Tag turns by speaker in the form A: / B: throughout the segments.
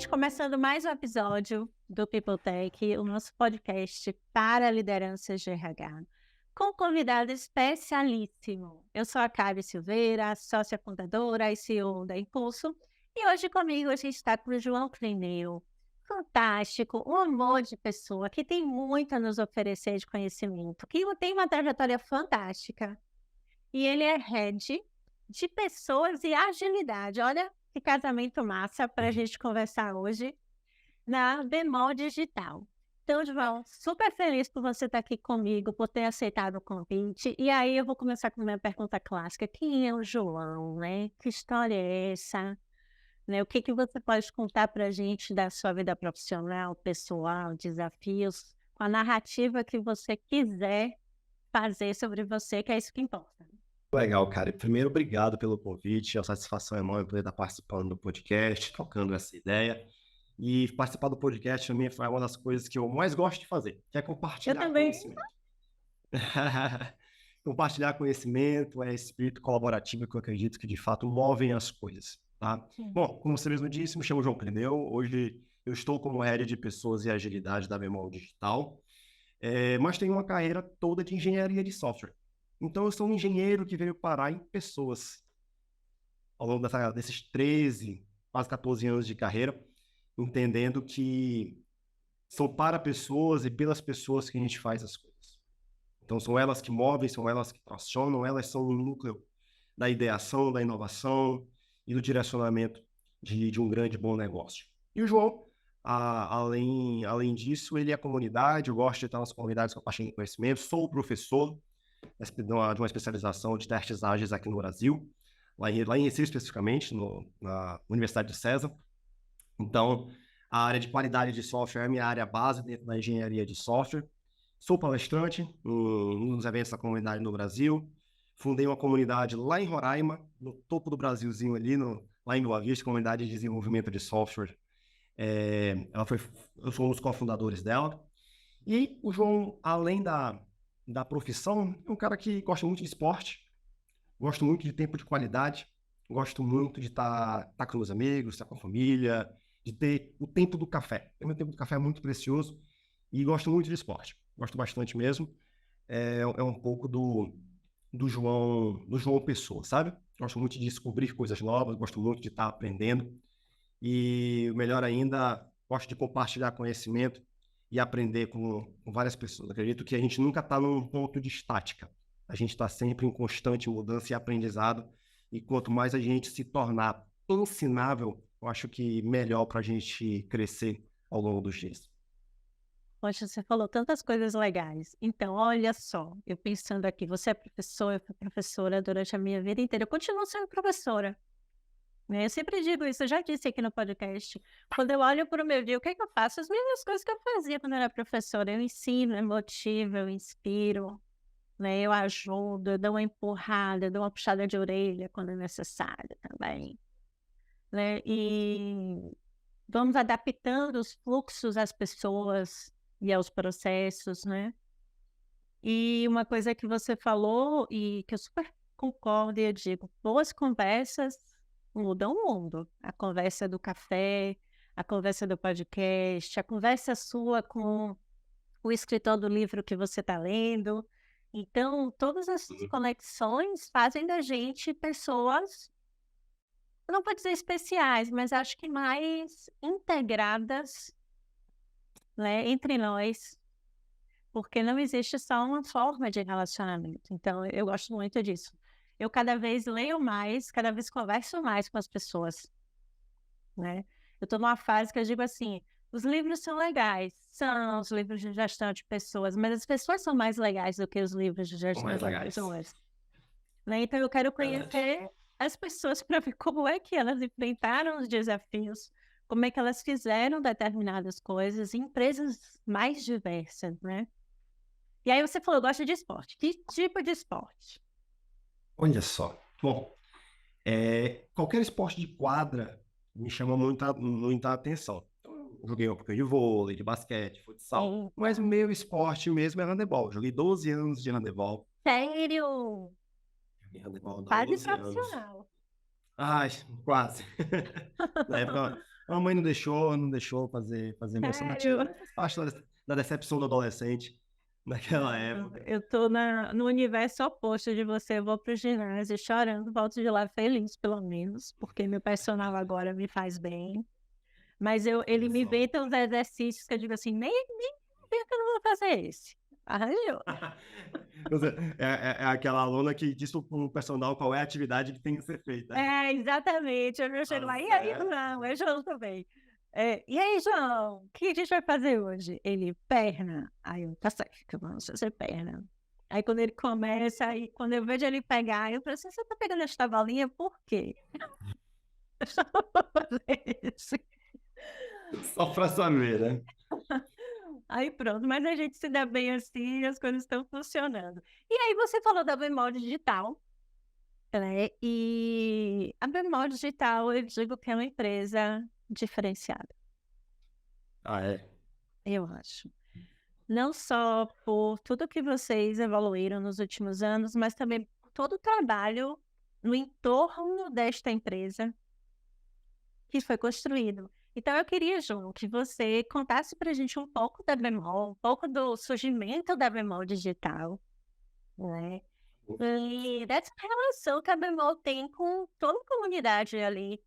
A: gente, começando mais um episódio do People Tech, o nosso podcast para lideranças de RH, com um convidado especialíssimo. Eu sou a Kari Silveira, sócia fundadora e CEO da Impulso, e hoje comigo a gente está com o João Plineu, fantástico, um amor de pessoa que tem muito a nos oferecer de conhecimento, que tem uma trajetória fantástica, e ele é head de pessoas e agilidade. Olha que casamento massa para a gente conversar hoje na Bemol Digital. Então, João, super feliz por você estar aqui comigo, por ter aceitado o convite. E aí eu vou começar com a minha pergunta clássica. Quem é o João, né? Que história é essa? Né? O que você pode contar para a gente da sua vida profissional, pessoal, desafios, com a narrativa que você quiser fazer sobre você, que é isso que importa.
B: Legal, cara. Primeiro, obrigado pelo convite. A satisfação é enorme poder estar participando do podcast, trocando essa ideia. E participar do podcast também foi uma das coisas que eu mais gosto de fazer, que é compartilhar conhecimento. Compartilhar conhecimento é espírito colaborativo que eu acredito que, de fato, movem as coisas, tá? Bom, como você mesmo disse, me chamo João Plineu. Hoje eu estou como head de pessoas e agilidade da Bemol Digital, mas tenho uma carreira toda de engenharia de software. Então, eu sou um engenheiro que veio parar em pessoas ao longo desses 13, quase 14 anos de carreira, entendendo que são para pessoas e pelas pessoas que a gente faz as coisas. Então, são elas que movem, são elas que tracionam, elas são o núcleo da ideação, da inovação e do direcionamento de um grande bom negócio. E o João, além disso, ele é comunidade, eu gosto de estar nas comunidades compartilhando conhecimento, sou professor de uma especialização de testes ágeis aqui no Brasil, lá em Recife especificamente, na Universidade de César. Então, a área de qualidade de software é a minha área base dentro da engenharia de software. Sou palestrante nos eventos da comunidade no Brasil. Fundei uma comunidade lá em Roraima, no topo do Brasilzinho ali, lá em Boa Vista, comunidade de desenvolvimento de software. Eu sou um dos cofundadores dela. E o João, além da profissão, é um cara que gosta muito de esporte, gosto muito de tempo de qualidade, gosto muito de estar com os amigos, estar com a família, de ter o tempo do café. O meu tempo do café é muito precioso e gosto muito de esporte. Gosto bastante mesmo. É um pouco do João Pessoa, sabe? Gosto muito de descobrir coisas novas, gosto muito de estar aprendendo. E, melhor ainda, gosto de compartilhar conhecimento e aprender com várias pessoas. Acredito que a gente nunca está num ponto de estática. A gente está sempre em constante mudança e aprendizado. E quanto mais a gente se tornar ensinável, eu acho que melhor para a gente crescer ao longo dos dias.
A: Poxa, você falou tantas coisas legais. Então, olha só, eu pensando aqui, você é professor, eu fui professora durante a minha vida inteira. Eu continuo sendo professora. Né? Eu sempre digo isso, eu já disse aqui no podcast. Quando eu olho para o meu dia, o que é que eu faço? As mesmas coisas que eu fazia quando eu era professora. Eu ensino, eu motivo, eu inspiro, né? Eu ajudo, eu dou uma empurrada, eu dou uma puxada de orelha quando é necessário também. Né? E vamos adaptando os fluxos às pessoas e aos processos, né? E uma coisa que você falou e que eu super concordo e eu digo, boas conversas mudam o mundo. A conversa do café, a conversa do podcast, a conversa sua com o escritor do livro que você está lendo. Então, todas essas conexões fazem da gente pessoas, não vou dizer especiais, mas acho que mais integradas, né, entre nós, porque não existe só uma forma de relacionamento. Então, eu gosto muito disso. Eu cada vez leio mais, cada vez converso mais com as pessoas, né? Eu estou numa fase que eu digo assim, os livros são legais, são os livros de gestão de pessoas, mas as pessoas são mais legais do que os livros de gestão de pessoas. Né? Então, eu quero conhecer as pessoas para ver como é que elas enfrentaram os desafios, como é que elas fizeram determinadas coisas em empresas mais diversas, né? E aí você falou, gosta de esporte. Que tipo de esporte?
B: Olha só. Bom, qualquer esporte de quadra me chama muita atenção. Então, eu joguei um pouquinho de vôlei, de basquete, futsal. Mas o meu esporte mesmo é handebol. Joguei 12 anos de handebol.
A: Sério?
B: Joguei handebol há
A: Quase
B: 12 anos.
A: profissional.
B: Ai, quase. Na época, A mamãe não deixou fazer meu
A: Sério?
B: estimativa, mas faz parte da decepção do adolescente naquela época.
A: Eu tô no universo oposto de você. Eu vou pro ginásio chorando, volto de lá feliz, pelo menos, porque meu personal agora me faz bem. Mas
B: Olha
A: ele me
B: só.
A: inventa uns exercícios que eu digo assim, nem que eu não vou fazer esse. Arranjou.
B: É aquela aluna que diz para o personal qual é a atividade que tem que ser feita.
A: É, exatamente. Eu
B: Tá
A: chego lá, e aí,
B: certo.
A: João? É João também. E aí, João, o que a gente vai fazer hoje? Ele, perna. Aí eu, tá certo, vamos fazer perna. Aí quando ele começa, aí quando eu vejo ele pegar, eu falo assim, você tá pegando esta bolinha por quê? Eu só vou fazer isso.
B: Só para saber, né?
A: Aí pronto, mas a gente se dá bem assim, as coisas estão funcionando. E aí você falou da Bemol Digital, né? E a Bemol Digital, eu digo que é uma empresa diferenciada,
B: Ah, é.
A: eu acho. Não só por tudo que vocês evoluíram nos últimos anos, mas também por todo o trabalho no entorno desta empresa que foi construído. Então, eu queria, João, que você contasse para a gente um pouco da Bemol, um pouco do surgimento da Bemol Digital, né? E dessa relação que a Bemol tem com toda a comunidade ali,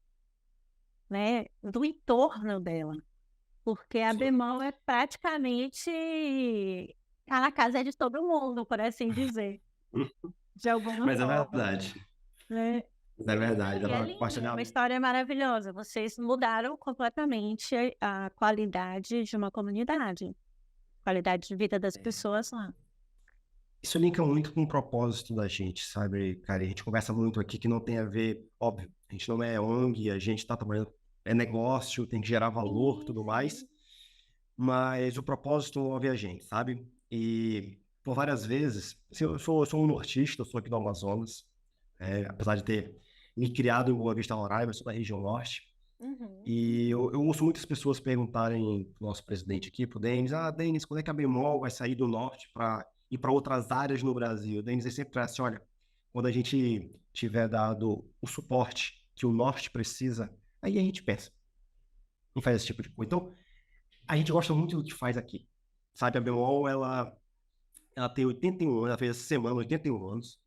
A: né? Do entorno dela. Porque a
B: Sim.
A: Bemol é praticamente tá na casa de todo mundo, por assim dizer, de alguma
B: Mas é
A: forma,
B: verdade.
A: né?
B: Mas é verdade. Dá
A: E é
B: para
A: lindo, é
B: compartilhar.
A: uma história maravilhosa. Vocês mudaram completamente a qualidade de uma comunidade, qualidade de vida das pessoas lá.
B: Isso linka muito com o propósito da gente, sabe, cara? A gente conversa muito aqui que não tem a ver, óbvio, a gente não é ONG, a gente tá trabalhando, é negócio, tem que gerar valor,
A: Sim,
B: tudo mais,
A: sim.
B: mas o propósito move a gente, sabe? E por várias vezes, assim, eu sou um nortista, eu sou aqui do Amazonas, apesar de ter me criado em Boa Vista, Roraima, eu sou da região norte,
A: Uhum.
B: e eu ouço muitas pessoas perguntarem pro nosso presidente aqui, pro Denis, Denis, quando é que a Bemol vai sair do norte para ir para outras áreas no Brasil? O Denis ele sempre traz assim, olha, quando a gente tiver dado o suporte que o norte precisa, aí a gente pensa em fazer esse tipo de coisa. Então, a gente gosta muito do que faz aqui. Sabe, a Bemol, ela tem 81 anos, ela fez essa semana 81 anos,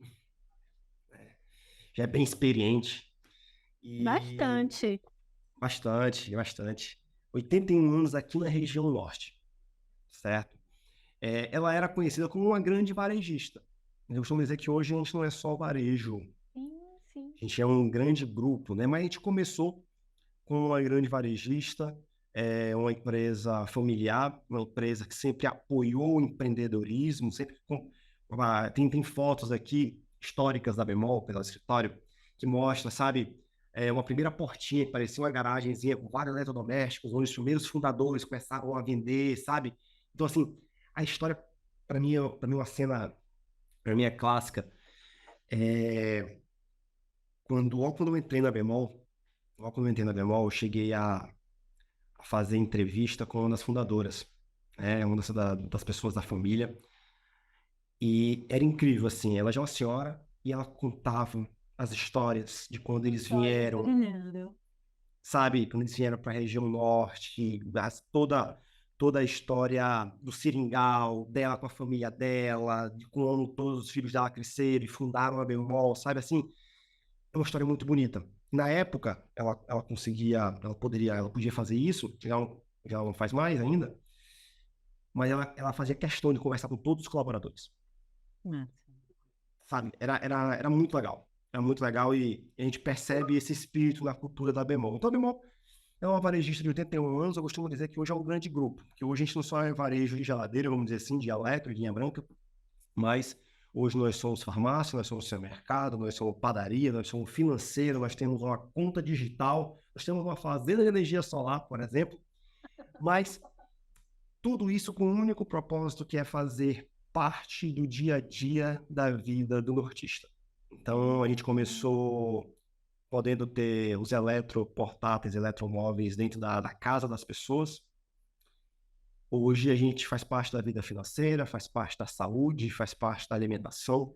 B: já é bem experiente e
A: Bastante.
B: bastante, bastante. 81 anos aqui na região norte, certo? Ela era conhecida como uma grande varejista. Eu costumo dizer que hoje a gente não é só varejo,
A: Sim, sim.
B: a gente é um grande grupo, né? Mas a gente começou com uma grande varejista, uma empresa familiar, uma empresa que sempre apoiou o empreendedorismo, sempre tem fotos aqui históricas da Bemol, pelo escritório, que mostra, sabe, uma primeira portinha que parecia uma garagenzinha com vários eletrodomésticos, onde os primeiros fundadores começaram a vender, sabe? Então, assim, a história, para mim, uma cena, para mim, é clássica. É, logo quando eu entrei na Bemol, eu cheguei a fazer entrevista com uma das fundadoras, uma das pessoas da família, e era incrível, assim, ela já é uma senhora, e ela contava as histórias de quando eles
A: Histórias
B: vieram,
A: brilhando.
B: sabe, quando eles vieram para a região norte, toda a história do Seringal, dela com a família dela, de como todos os filhos dela cresceram e fundaram a Bemol, sabe, assim, é uma história muito bonita. Na época, ela podia fazer isso, já não faz mais ainda, mas ela fazia questão de conversar com todos os colaboradores,
A: Massa.
B: sabe? Era muito legal. Era muito legal e a gente percebe esse espírito na cultura da Bemol. Então, a Bemol é uma varejista de 81 anos, eu costumo dizer que hoje é um grande grupo, que hoje a gente não só é varejo de geladeira, vamos dizer assim, de eletro, de linha branca, mas hoje nós somos farmácia, nós somos supermercado, nós somos padaria, nós somos financeiro, nós temos uma conta digital, nós temos uma fazenda de energia solar, por exemplo, mas tudo isso com um único propósito que é fazer parte do dia a dia da vida do nortista. Então a gente começou podendo ter os eletroportáteis, eletromóveis dentro da casa das pessoas. Hoje a gente faz parte da vida financeira, faz parte da saúde, faz parte da alimentação.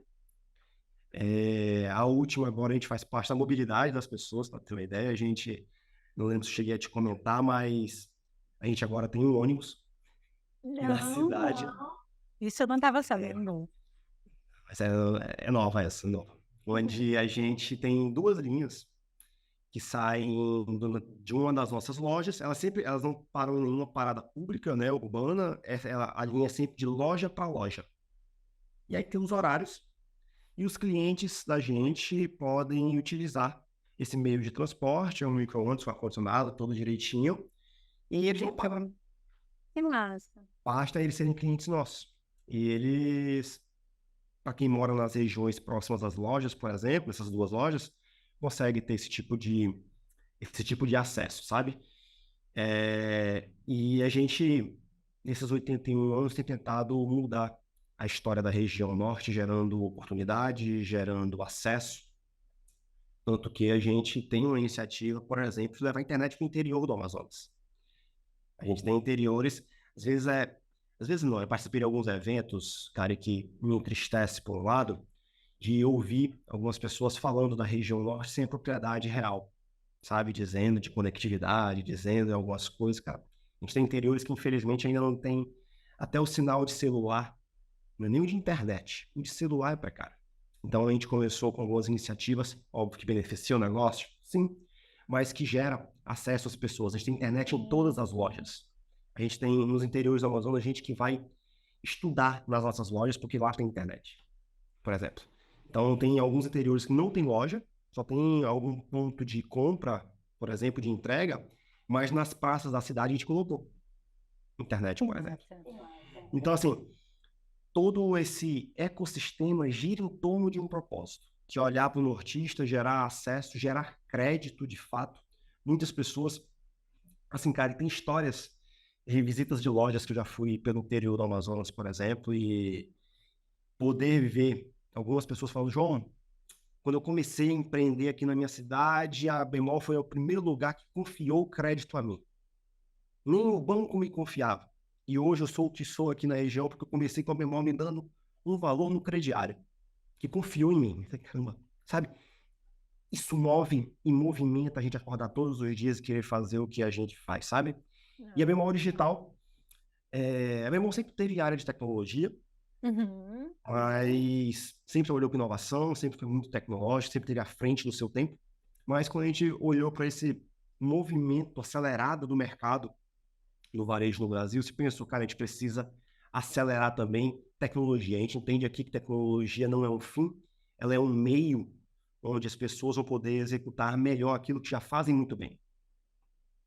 B: A última agora a gente faz parte da mobilidade das pessoas, para ter uma ideia. A gente Não lembro se eu cheguei a te comentar, mas a gente agora tem um ônibus na
A: Não,
B: cidade.
A: isso eu não estava
B: É,
A: sabendo.
B: mas é nova essa, nova. Onde a gente tem duas linhas que saem de uma das nossas lojas. Elas não param em nenhuma parada pública, né, urbana. A linha é sempre de loja para loja. E aí tem os horários e os clientes da gente podem utilizar esse meio de transporte, é um micro-ônibus com ar-condicionado, todo direitinho, e eles não pagam.
A: Que massa.
B: Basta eles serem clientes nossos. E eles, para quem mora nas regiões próximas às lojas, por exemplo, essas duas lojas, consegue ter esse tipo de acesso, sabe? E a gente, nesses 81 anos, tem tentado mudar a história da região norte, gerando oportunidade, gerando acesso. Tanto que a gente tem uma iniciativa, por exemplo, de levar a internet para o interior do Amazonas. A gente tem interiores, às vezes não, eu participei de alguns eventos, cara, que me entristece por um lado, de ouvir algumas pessoas falando da região norte sem a propriedade real, sabe? Dizendo de conectividade, dizendo algumas coisas, cara. A gente tem interiores que infelizmente ainda não tem até o sinal de celular, não é nem o de internet, o de celular é precário. Então a gente começou com algumas iniciativas, óbvio que beneficia o negócio, sim, mas que gera acesso às pessoas. A gente tem internet em todas as lojas. A gente tem nos interiores do Amazonas gente que vai estudar nas nossas lojas porque lá tem internet, por exemplo. Então tem alguns interiores que não tem loja, só tem algum ponto de compra, por exemplo, de entrega, mas nas praças da cidade a gente colocou internet, por exemplo. Então, assim, todo esse ecossistema gira em torno de um propósito, que é olhar para o nortista, gerar acesso, gerar crédito de fato. Muitas pessoas, assim, cara, tem histórias de visitas de lojas que eu já fui pelo interior do Amazonas, por exemplo, e poder ver algumas pessoas falando, João, quando eu comecei a empreender aqui na minha cidade, a Bemol foi o primeiro lugar que confiou o crédito a mim. Nem o banco me confiava. E hoje eu sou o que sou aqui na região porque eu comecei com a Bemol me dando um valor no crediário, que confiou em mim. Caramba, sabe? Isso move e movimenta a gente acordar todos os dias e querer fazer o que a gente faz, sabe? E a Bemol Digital, a Bemol sempre teve área de tecnologia, mas sempre olhou para inovação, sempre foi muito tecnológico, sempre teve à frente do seu tempo. Mas quando a gente olhou para esse movimento acelerado do mercado no varejo no Brasil, se pensou, cara, a gente precisa acelerar também tecnologia. A gente entende aqui que tecnologia não é um fim, ela é um meio onde as pessoas vão poder executar melhor aquilo que já fazem muito bem,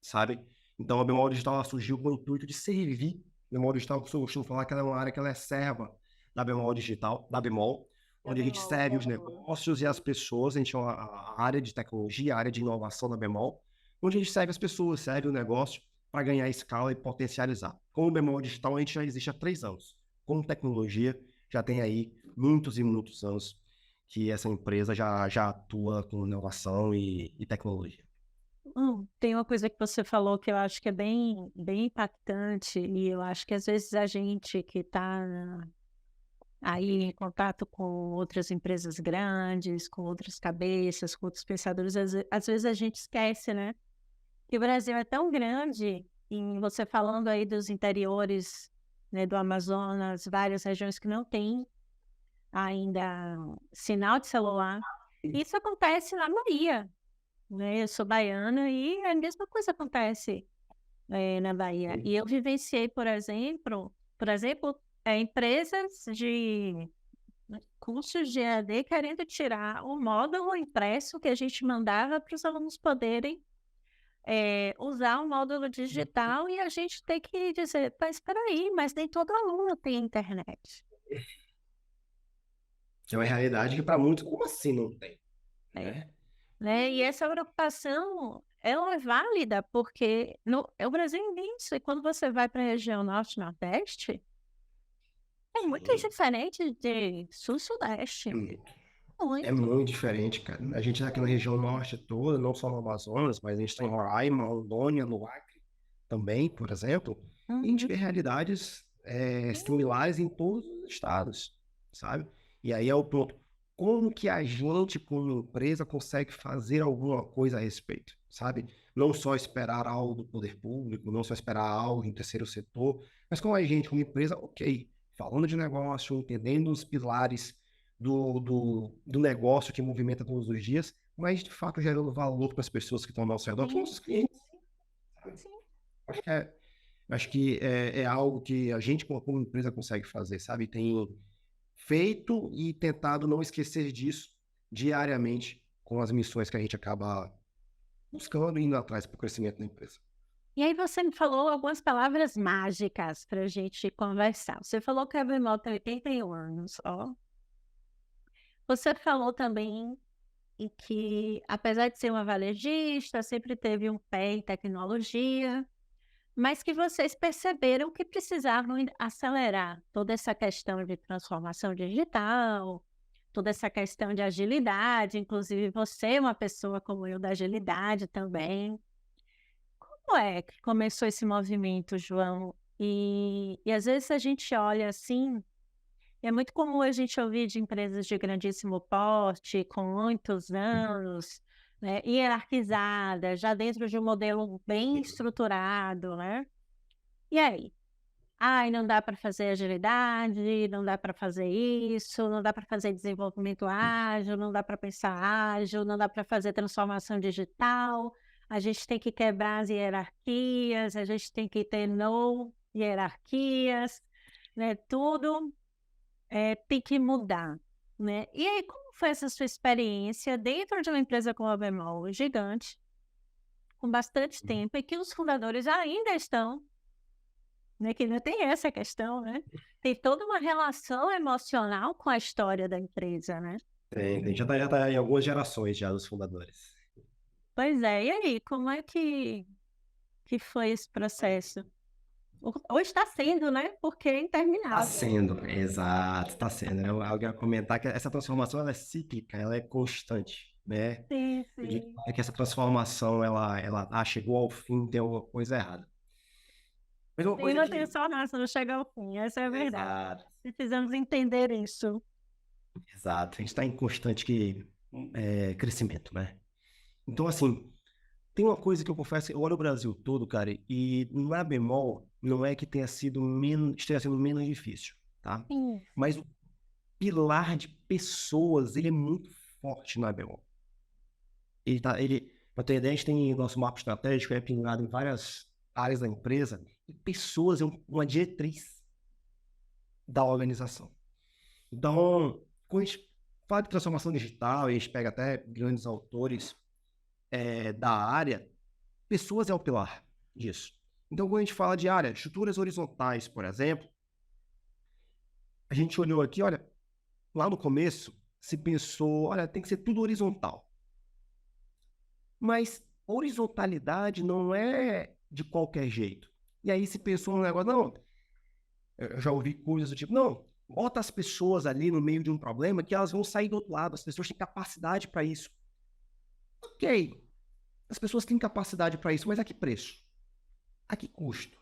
B: sabe? Então a Bemol Digital surgiu com o intuito de servir. A Bemol Digital, eu costumo falar que ela é uma área que ela é serva da Bemol Digital, da Bemol, onde a gente serve os negócios e as pessoas. A gente é a área de tecnologia, a área de inovação da Bemol, onde a gente serve as pessoas, serve o negócio para ganhar escala e potencializar. Com o Bemol Digital, a gente já existe há 3 anos. Com tecnologia, já tem aí muitos e muitos anos que essa empresa já atua com inovação e tecnologia.
A: Tem uma coisa que você falou que eu acho que é bem, bem impactante, e eu acho que às vezes a gente que está aí em contato com outras empresas grandes, com outras cabeças, com outros pensadores, às vezes a gente esquece, né? Que o Brasil é tão grande, e você falando aí dos interiores, né, do Amazonas, várias regiões que não têm ainda sinal de celular. Isso acontece na Bahia, né? Eu sou baiana e a mesma coisa acontece na Bahia. E eu vivenciei, por exemplo, empresas de cursos de EAD querendo tirar o módulo impresso que a gente mandava para os alunos poderem usar o módulo digital, e a gente tem que dizer, mas espera aí, mas nem todo aluno tem internet.
B: Que é uma realidade que para muitos, como assim não tem?
A: Né? E essa preocupação, ela é válida, porque o Brasil é imenso, e quando você vai para a região norte e nordeste, é muito diferente de sul-sudeste.
B: É
A: Muito.
B: muito diferente, cara. A gente tá aqui na região norte toda, não só no Amazonas, mas a gente tem Roraima, Rondônia, no Acre também, por exemplo. E a gente vê realidades similares em todos os estados, sabe? E aí é o ponto. Como que a gente, como empresa, consegue fazer alguma coisa a respeito, sabe? não só esperar algo do poder público, não só esperar algo em terceiro setor, mas como a gente, como empresa, ok, falando de negócio, entendendo os pilares do negócio que movimenta todos os dias, mas de fato gerando valor para as pessoas que estão ao nosso redor, que são nossos clientes.
A: Sim.
B: Acho que é algo que a gente, como empresa, consegue fazer, sabe? Tem feito e tentado não esquecer disso diariamente com as missões que a gente acaba buscando e indo atrás para o crescimento da empresa.
A: E aí você me falou algumas palavras mágicas para a gente conversar. Você falou que a Bemol tem 81 anos, ó. Você falou também em que, apesar de ser uma varejista, sempre teve um pé em tecnologia, mas que vocês perceberam que precisavam acelerar toda essa questão de transformação digital, toda essa questão de agilidade, inclusive você é uma pessoa como eu da agilidade também. Como é que começou esse movimento, João? E às vezes a gente olha assim, é muito comum a gente ouvir de empresas de grandíssimo porte, com muitos anos, né, hierarquizadas, já dentro de um modelo bem estruturado, né? E aí? Ai, não dá para fazer agilidade, não dá para fazer isso, não dá para fazer desenvolvimento ágil, não dá para pensar ágil, não dá para fazer transformação digital. A gente tem que quebrar as hierarquias, a gente tem que ter no hierarquias, né? Tudo tem que mudar, né? E aí, como foi essa sua experiência dentro de uma empresa como a Bemol, gigante, com bastante tempo, e que os fundadores ainda estão, né, que ainda tem essa questão, né? Tem toda uma relação emocional com a história da empresa, né?
B: Já tá em algumas gerações já dos fundadores.
A: Pois é, e aí, como é que foi esse processo? Ou está sendo, né? Porque é
B: Está
A: interminável.
B: sendo, exato, está sendo. Eu ia comentar que essa transformação ela é cíclica, ela é constante, né?
A: Sim,
B: Eu digo
A: sim.
B: que essa transformação, chegou ao fim, tem alguma coisa errada. Mas uma
A: Sim,
B: coisa
A: não tem
B: que...
A: só nada, não chega ao fim, essa é a verdade.
B: Exato,
A: Precisamos entender isso.
B: exato. A gente está em constante crescimento, né? Então, assim, tem uma coisa que eu confesso, eu olho o Brasil todo, cara, e na Bemol, não é que esteja sendo menos difícil, tá?
A: Sim,
B: Mas o pilar de pessoas, ele é muito forte na Bemol. Para ter ideia, a gente tem nosso mapa estratégico, é pingado em várias áreas da empresa, e pessoas é uma diretriz da organização. Então, quando a gente fala de transformação digital, e a gente pega até grandes autores da área, pessoas é o pilar disso. Então, quando a gente fala de área, estruturas horizontais, por exemplo, a gente olhou aqui, olha, lá no começo, se pensou, olha, tem que ser tudo horizontal. Mas horizontalidade não é de qualquer jeito. E aí se pensou no negócio, não, eu já ouvi coisas do tipo, não, bota as pessoas ali no meio de um problema que elas vão sair do outro lado, as pessoas têm capacidade para isso. Ok, as pessoas têm capacidade para isso, mas a que preço? A que custo?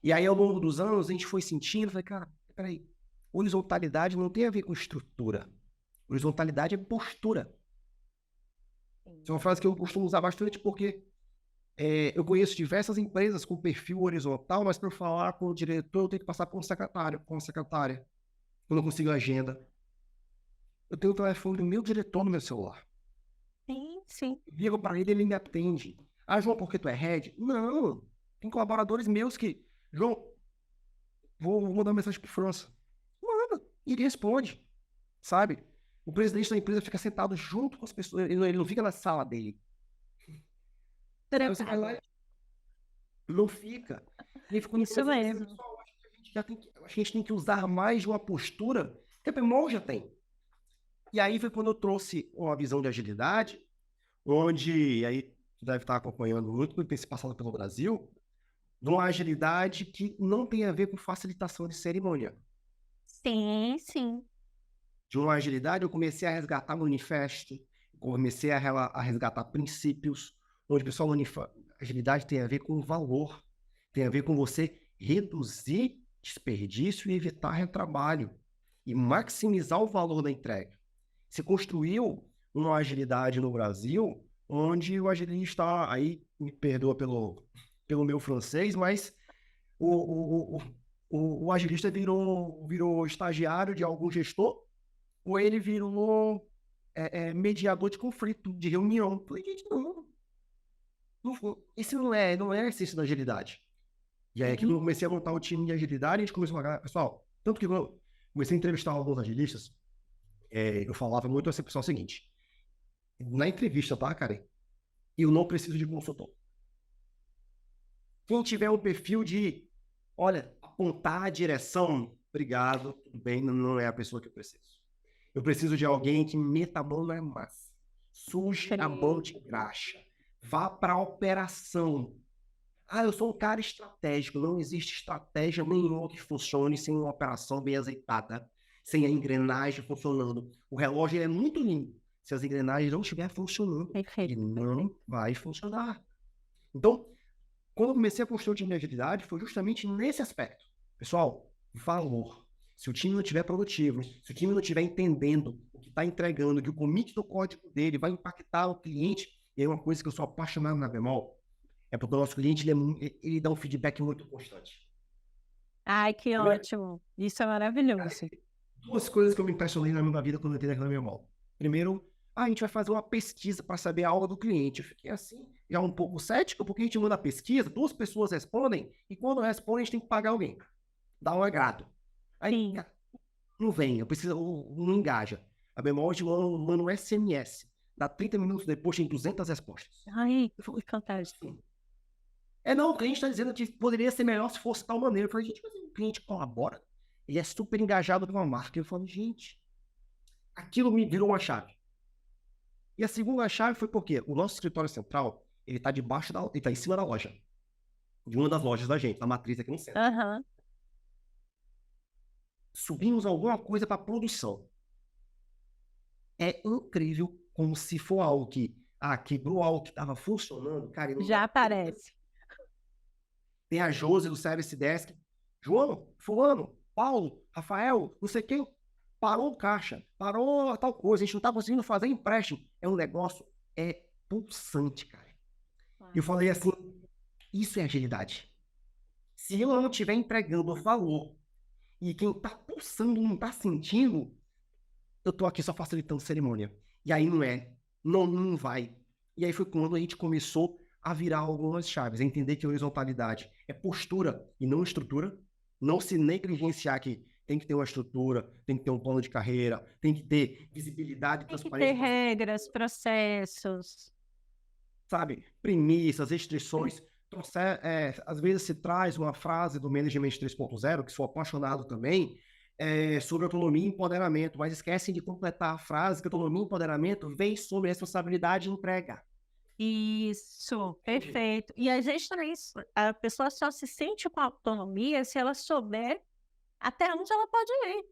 B: E aí, ao longo dos anos, a gente foi sentindo, falei, cara, peraí, horizontalidade não tem a ver com estrutura. Horizontalidade é postura. Isso é uma frase que eu costumo usar bastante porque eu conheço diversas empresas com perfil horizontal, mas para eu falar com o diretor, eu tenho que passar por um secretário, com uma secretária. Eu não consigo agenda. Eu tenho o telefone do meu diretor no meu celular.
A: sim, sim.
B: Eu ligo para ele, ele me atende. Ah, João, porque tu é head? Não. Tem colaboradores meus que, João, vou mandar uma mensagem para França. Manda. E ele responde, sabe? O presidente da empresa fica sentado junto com as pessoas, ele não fica na sala dele. Aí você vai lá e não fica. E aí, quando
A: Isso
B: começa a perceber,
A: mesmo.
B: pessoal, acho que a gente acho que a gente tem que usar mais de uma postura que a Bemol já tem. E aí foi quando eu trouxe uma visão de agilidade, onde, e aí você deve estar acompanhando muito do que tem se passado pelo Brasil, de uma agilidade que não tem a ver com facilitação de cerimônia.
A: Sim, sim.
B: De uma agilidade, eu comecei a resgatar manifesto, comecei a resgatar princípios, onde, pessoal, agilidade tem a ver com valor, tem a ver com você reduzir desperdício e evitar retrabalho, e maximizar o valor da entrega. Se construiu uma agilidade no Brasil, onde o agilista, aí me perdoa pelo meu francês, mas o agilista virou estagiário de algum gestor, ou ele virou mediador de conflito, de reunião. Eu falei, gente, isso não é a essência da agilidade. E aí, quando eu comecei a montar o time de agilidade, a gente começou a falar, pessoal, tanto que quando eu comecei a entrevistar alguns agilistas, eu falava muito a esse pessoal o seguinte, na entrevista, tá, Karen? Eu não preciso de consultor. Quem tiver um perfil de, olha, apontar a direção, obrigado, tudo bem, não é a pessoa que eu preciso. Eu preciso de alguém que meta a mão na massa, suje a mão de graxa, vá para a operação. Ah, eu sou um cara estratégico. Não existe estratégia nenhuma que funcione sem uma operação bem azeitada, sem a engrenagem funcionando. O relógio é muito lindo. Se as engrenagens não estiverem funcionando, ele não vai funcionar. Então, quando eu comecei a construir o time de agilidade, foi justamente nesse aspecto. Pessoal, valor. Se o time não estiver produtivo, se o time não estiver entendendo o que está entregando, que o commit do código dele vai impactar o cliente, e é uma coisa que eu sou apaixonado na Bemol, é porque o nosso cliente ele dá um feedback muito constante.
A: Ai, que ótimo. Isso é maravilhoso.
B: Duas coisas que eu me impressionei na minha vida quando eu entrei na Bemol. Primeiro, a gente vai fazer uma pesquisa para saber a aula do cliente. Eu fiquei assim, já um pouco cético, porque a gente manda a pesquisa, 2 pessoas respondem, e quando respondem, a gente tem que pagar alguém. Dá um agrado. Aí, não vem, eu preciso, não engaja. A Bemol, a gente manda um SMS. Dá 30 minutos depois, tem 200 respostas.
A: Ai, foi fantástico.
B: Não, o cliente está dizendo que poderia ser melhor se fosse de tal maneira. Eu falei, gente, mas o cliente colabora, ele é super engajado com a marca. Eu falei, gente, aquilo me virou uma chave. E a segunda chave foi porque o nosso escritório central, ele está ele tá em cima da loja. De uma das lojas da gente, da matriz aqui no centro.
A: Uhum.
B: Subimos alguma coisa para produção. É incrível como se for algo que, quebrou algo que estava funcionando, cara.
A: Já aparece.
B: Tem a Josi do Service Desk. João, fulano, Paulo, Rafael, não sei quem, parou o caixa, parou tal coisa, a gente não tá conseguindo fazer empréstimo. É um negócio, pulsante, cara. Eu falei assim, isso é agilidade. Se eu não estiver entregando valor e quem tá pulsando não tá sentindo, eu tô aqui só facilitando cerimônia. E aí não vai. E aí foi quando a gente começou a virar algumas chaves, a entender que a horizontalidade é postura e não estrutura, não se negligenciar que tem que ter uma estrutura, tem que ter um plano de carreira, tem que ter visibilidade,
A: Tem
B: transparência.
A: que ter regras, processos.
B: Sabe, premissas, restrições. Às vezes se traz uma frase do Management 3.0, que sou apaixonado também, sobre autonomia e empoderamento, mas esquecem de completar a frase que autonomia e empoderamento vem sobre responsabilidade e entrega.
A: Isso, perfeito. E às vezes a pessoa só se sente com autonomia se ela souber até onde ela pode ir.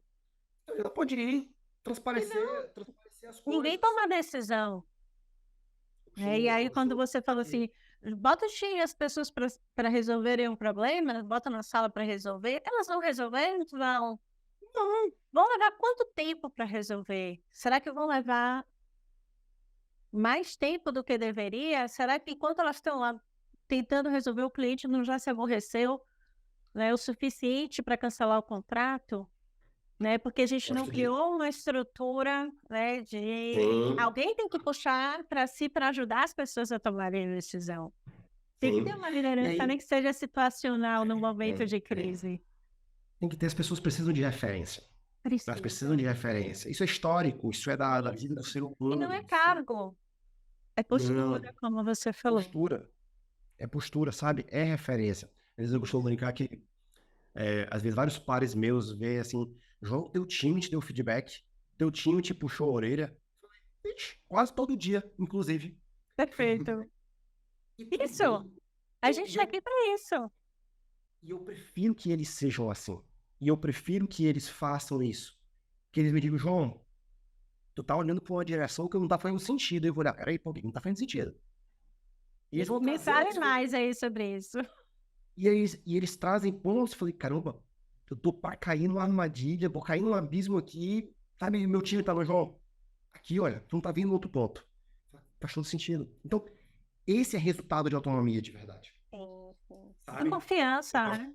B: Ela pode ir, transparecer as coisas.
A: Ninguém toma decisão. E aí, quando você fala assim, bota as pessoas para resolverem um problema, bota na sala para resolver, elas vão resolver? Vão. Não. Vão levar quanto tempo para resolver? Será que vão levar mais tempo do que deveria? Será que enquanto elas estão lá tentando resolver, o cliente não já se aborreceu, né, o suficiente para cancelar o contrato? Né? Porque a gente não criou uma estrutura, né, de alguém tem que puxar para si para ajudar as pessoas a tomarem decisão. Tem que ter uma liderança, nem que seja situacional no momento de crise.
B: Tem que ter, as pessoas precisam de referência. Elas precisam de referência. Isso é histórico, isso é da vida do ser humano.
A: E não é cargo, é postura, como você falou.
B: É postura, sabe? É referência. Às vezes eu costumo brincar que, às vezes vários pares meus veem assim, João, teu time te deu feedback, teu time te puxou a orelha. Quase todo dia, inclusive.
A: Perfeito. Isso! A gente está aqui para isso.
B: E eu prefiro que eles sejam assim. E eu prefiro que eles façam isso. Que eles me digam, João, tu tá olhando para uma direção que não tá fazendo sentido. Eu vou olhar, peraí, pô, não tá fazendo sentido.
A: E eles vão me fale mais aí sobre isso.
B: E eles trazem pontos. Eu falei, caramba, eu tô para cair numa armadilha, vou cair num abismo aqui. Sabe, meu time tá no João. Aqui, olha, tu não tá vindo no outro ponto. Faz todo sentido. Então, esse é resultado de autonomia de verdade.
A: Sim, sim. É
B: Sabe?
A: confiança, né?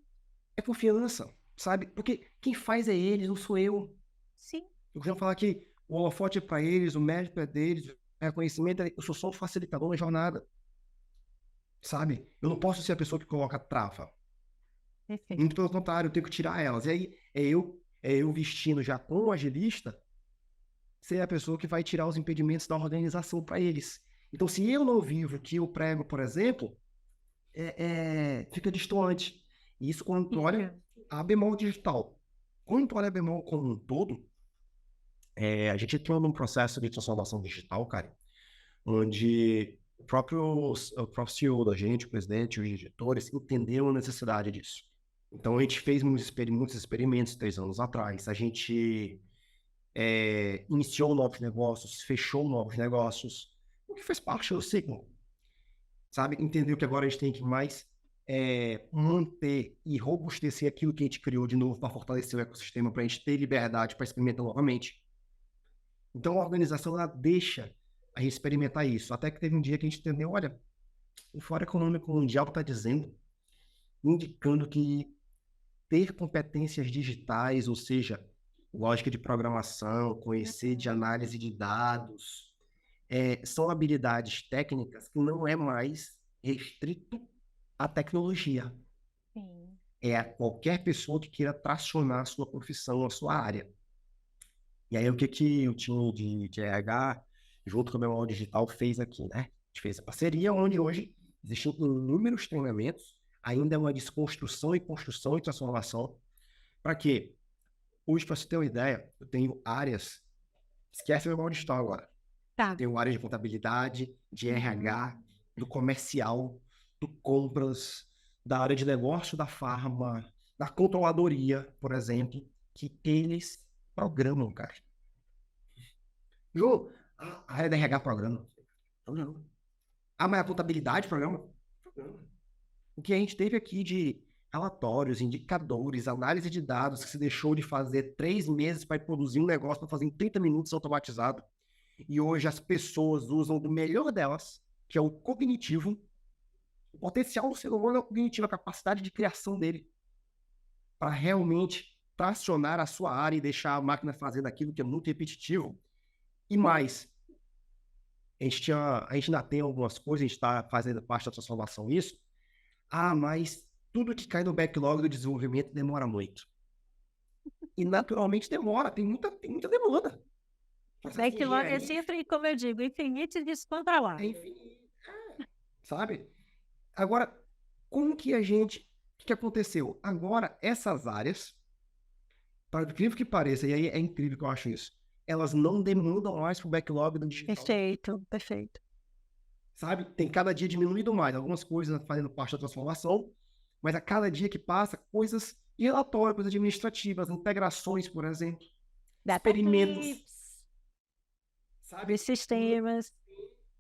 B: É confiança, sabe? Porque quem faz é eles, não sou eu.
A: Sim.
B: Eu costumo falar que o holofote é para eles, o mérito é deles, o reconhecimento eu sou só um facilitador na jornada, sabe? Eu não posso ser a pessoa que coloca trava.
A: Perfeito.
B: Muito pelo contrário, eu tenho que tirar elas. E aí é eu vestindo já como agilista, ser a pessoa que vai tirar os impedimentos da organização para eles. Então, se eu não vivo o que eu prego, por exemplo, fica distante. E isso quando tu olha a bemol digital. Quando tu olha a bemol como um todo, a gente entrou num processo de transformação digital, cara, onde o próprio CEO da gente, o presidente, os diretores, entenderam a necessidade disso. Então, a gente fez muitos experimentos 3 anos atrás. A gente iniciou novos negócios, fechou novos negócios, o que fez parte do ciclo, sabe? Entendeu que agora a gente tem que mais manter e robustecer aquilo que a gente criou de novo para fortalecer o ecossistema, para a gente ter liberdade para experimentar novamente. Então, a organização ela deixa a gente experimentar isso. Até que teve um dia que a gente entendeu, olha, o Fórum Econômico Mundial está dizendo, indicando que ter competências digitais, ou seja, lógica de programação, conhecer de análise de dados, são habilidades técnicas que não é mais restrito à tecnologia.
A: Sim.
B: É a qualquer pessoa que queira tracionar a sua profissão, a sua área. E aí, o que o time de RH, junto com o Memória Digital, fez aqui, né? A gente fez a parceria, onde hoje existem inúmeros treinamentos, ainda é uma desconstrução e transformação. Para quê? Hoje, para você ter uma ideia, eu tenho áreas, esquece o Memória Digital agora.
A: Tá.
B: Tenho área de contabilidade, de RH, do comercial, do compras, da área de negócio da farma, da controladoria, por exemplo, que eles programam, cara. Jô, a área da RH programa. Programa. Ah, mas a contabilidade programa? Programa. O que a gente teve aqui de relatórios, indicadores, análise de dados que se deixou de fazer 3 meses para produzir um negócio para fazer em 30 minutos automatizado. E hoje as pessoas usam do melhor delas, que é o cognitivo. O potencial do ser humano é o cognitivo, a capacidade de criação dele, para realmente tracionar a sua área e deixar a máquina fazendo aquilo que é muito repetitivo. E mais, a gente ainda tem algumas coisas, a gente está fazendo parte da transformação isso. Ah, mas tudo que cai no backlog do desenvolvimento demora muito. E naturalmente demora, tem muita demanda.
A: Backlog é sempre, como eu digo, infinito e descontrolado.
B: É infinito, sabe? Agora, como que o que aconteceu? Agora, essas áreas, para incrível que pareça, e aí é incrível que eu acho isso, elas não demandam mais para o backlog do digital.
A: Perfeito, perfeito.
B: Sabe? Tem cada dia diminuído mais, algumas coisas fazendo parte da transformação, mas a cada dia que passa, coisas de relatório, coisas administrativas, integrações, por exemplo, experimentos, sabe?
A: De sistemas.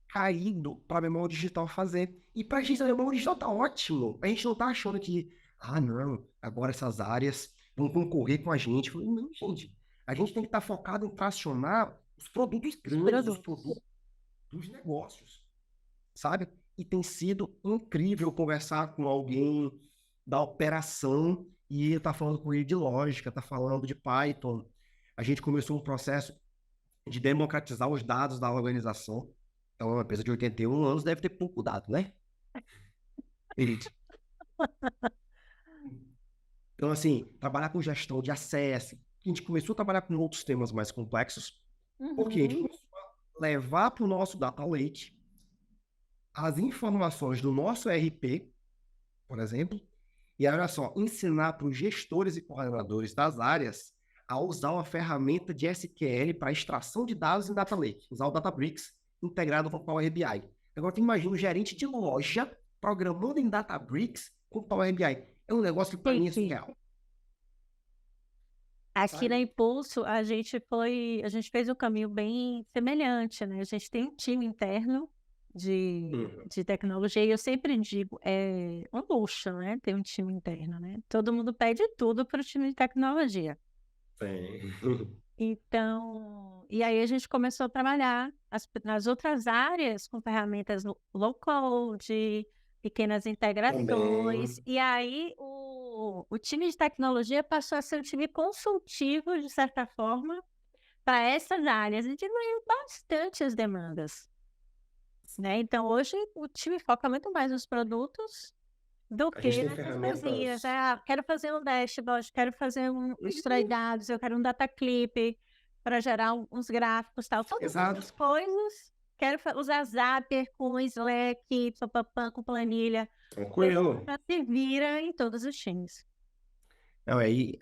B: Caído para a memória digital fazer. E para a gente, a memória digital tá ótimo. A gente não tá achando que, não, agora essas áreas vão concorrer com a gente. Falei, não, gente. A gente tem que estar focado em tracionar os produtos grandes, os produtos dos negócios, sabe? E tem sido incrível conversar com alguém da operação e tá falando com ele de lógica, tá falando de Python. A gente começou um processo de democratizar os dados da organização. Então, uma empresa de 81 anos deve ter pouco dado, né? Então, assim, trabalhar com gestão de acesso. A gente começou a trabalhar com outros temas mais complexos, porque a gente começou a levar para o nosso data lake as informações do nosso ERP, por exemplo, e olha só, ensinar para os gestores e coordenadores das áreas a usar uma ferramenta de SQL para extração de dados em data lake, usar o Databricks integrado com o Power BI. Agora, tu imagina um gerente de loja programando em Databricks com Power BI. É um negócio que para mim é surreal.
A: Aqui na Impulso, a gente fez um caminho bem semelhante, né? A gente tem um time interno de tecnologia, e eu sempre digo, é um luxo, né? Ter um time interno, né? Todo mundo pede tudo para o time de tecnologia.
B: Sim.
A: Então, e aí a gente começou a trabalhar nas outras áreas com ferramentas low code, pequenas integrações,
B: Também.
A: e aí o time de tecnologia passou a ser um time consultivo, de certa forma, para essas áreas, e diminuiu bastante as demandas, né. Então hoje o time foca muito mais nos produtos do
B: A gente
A: que
B: tem
A: nessas coisinhas.
B: ferramentas.
A: Quero fazer um dashboard, quero fazer extrair dados, eu quero um data clip para gerar uns gráficos, tal. Todas
B: Exato.
A: essas coisas, quero usar Zapier com Slack, pã com planilha. O pessoal
B: Tranquilo.
A: já se vira em todos os times.
B: Não, aí,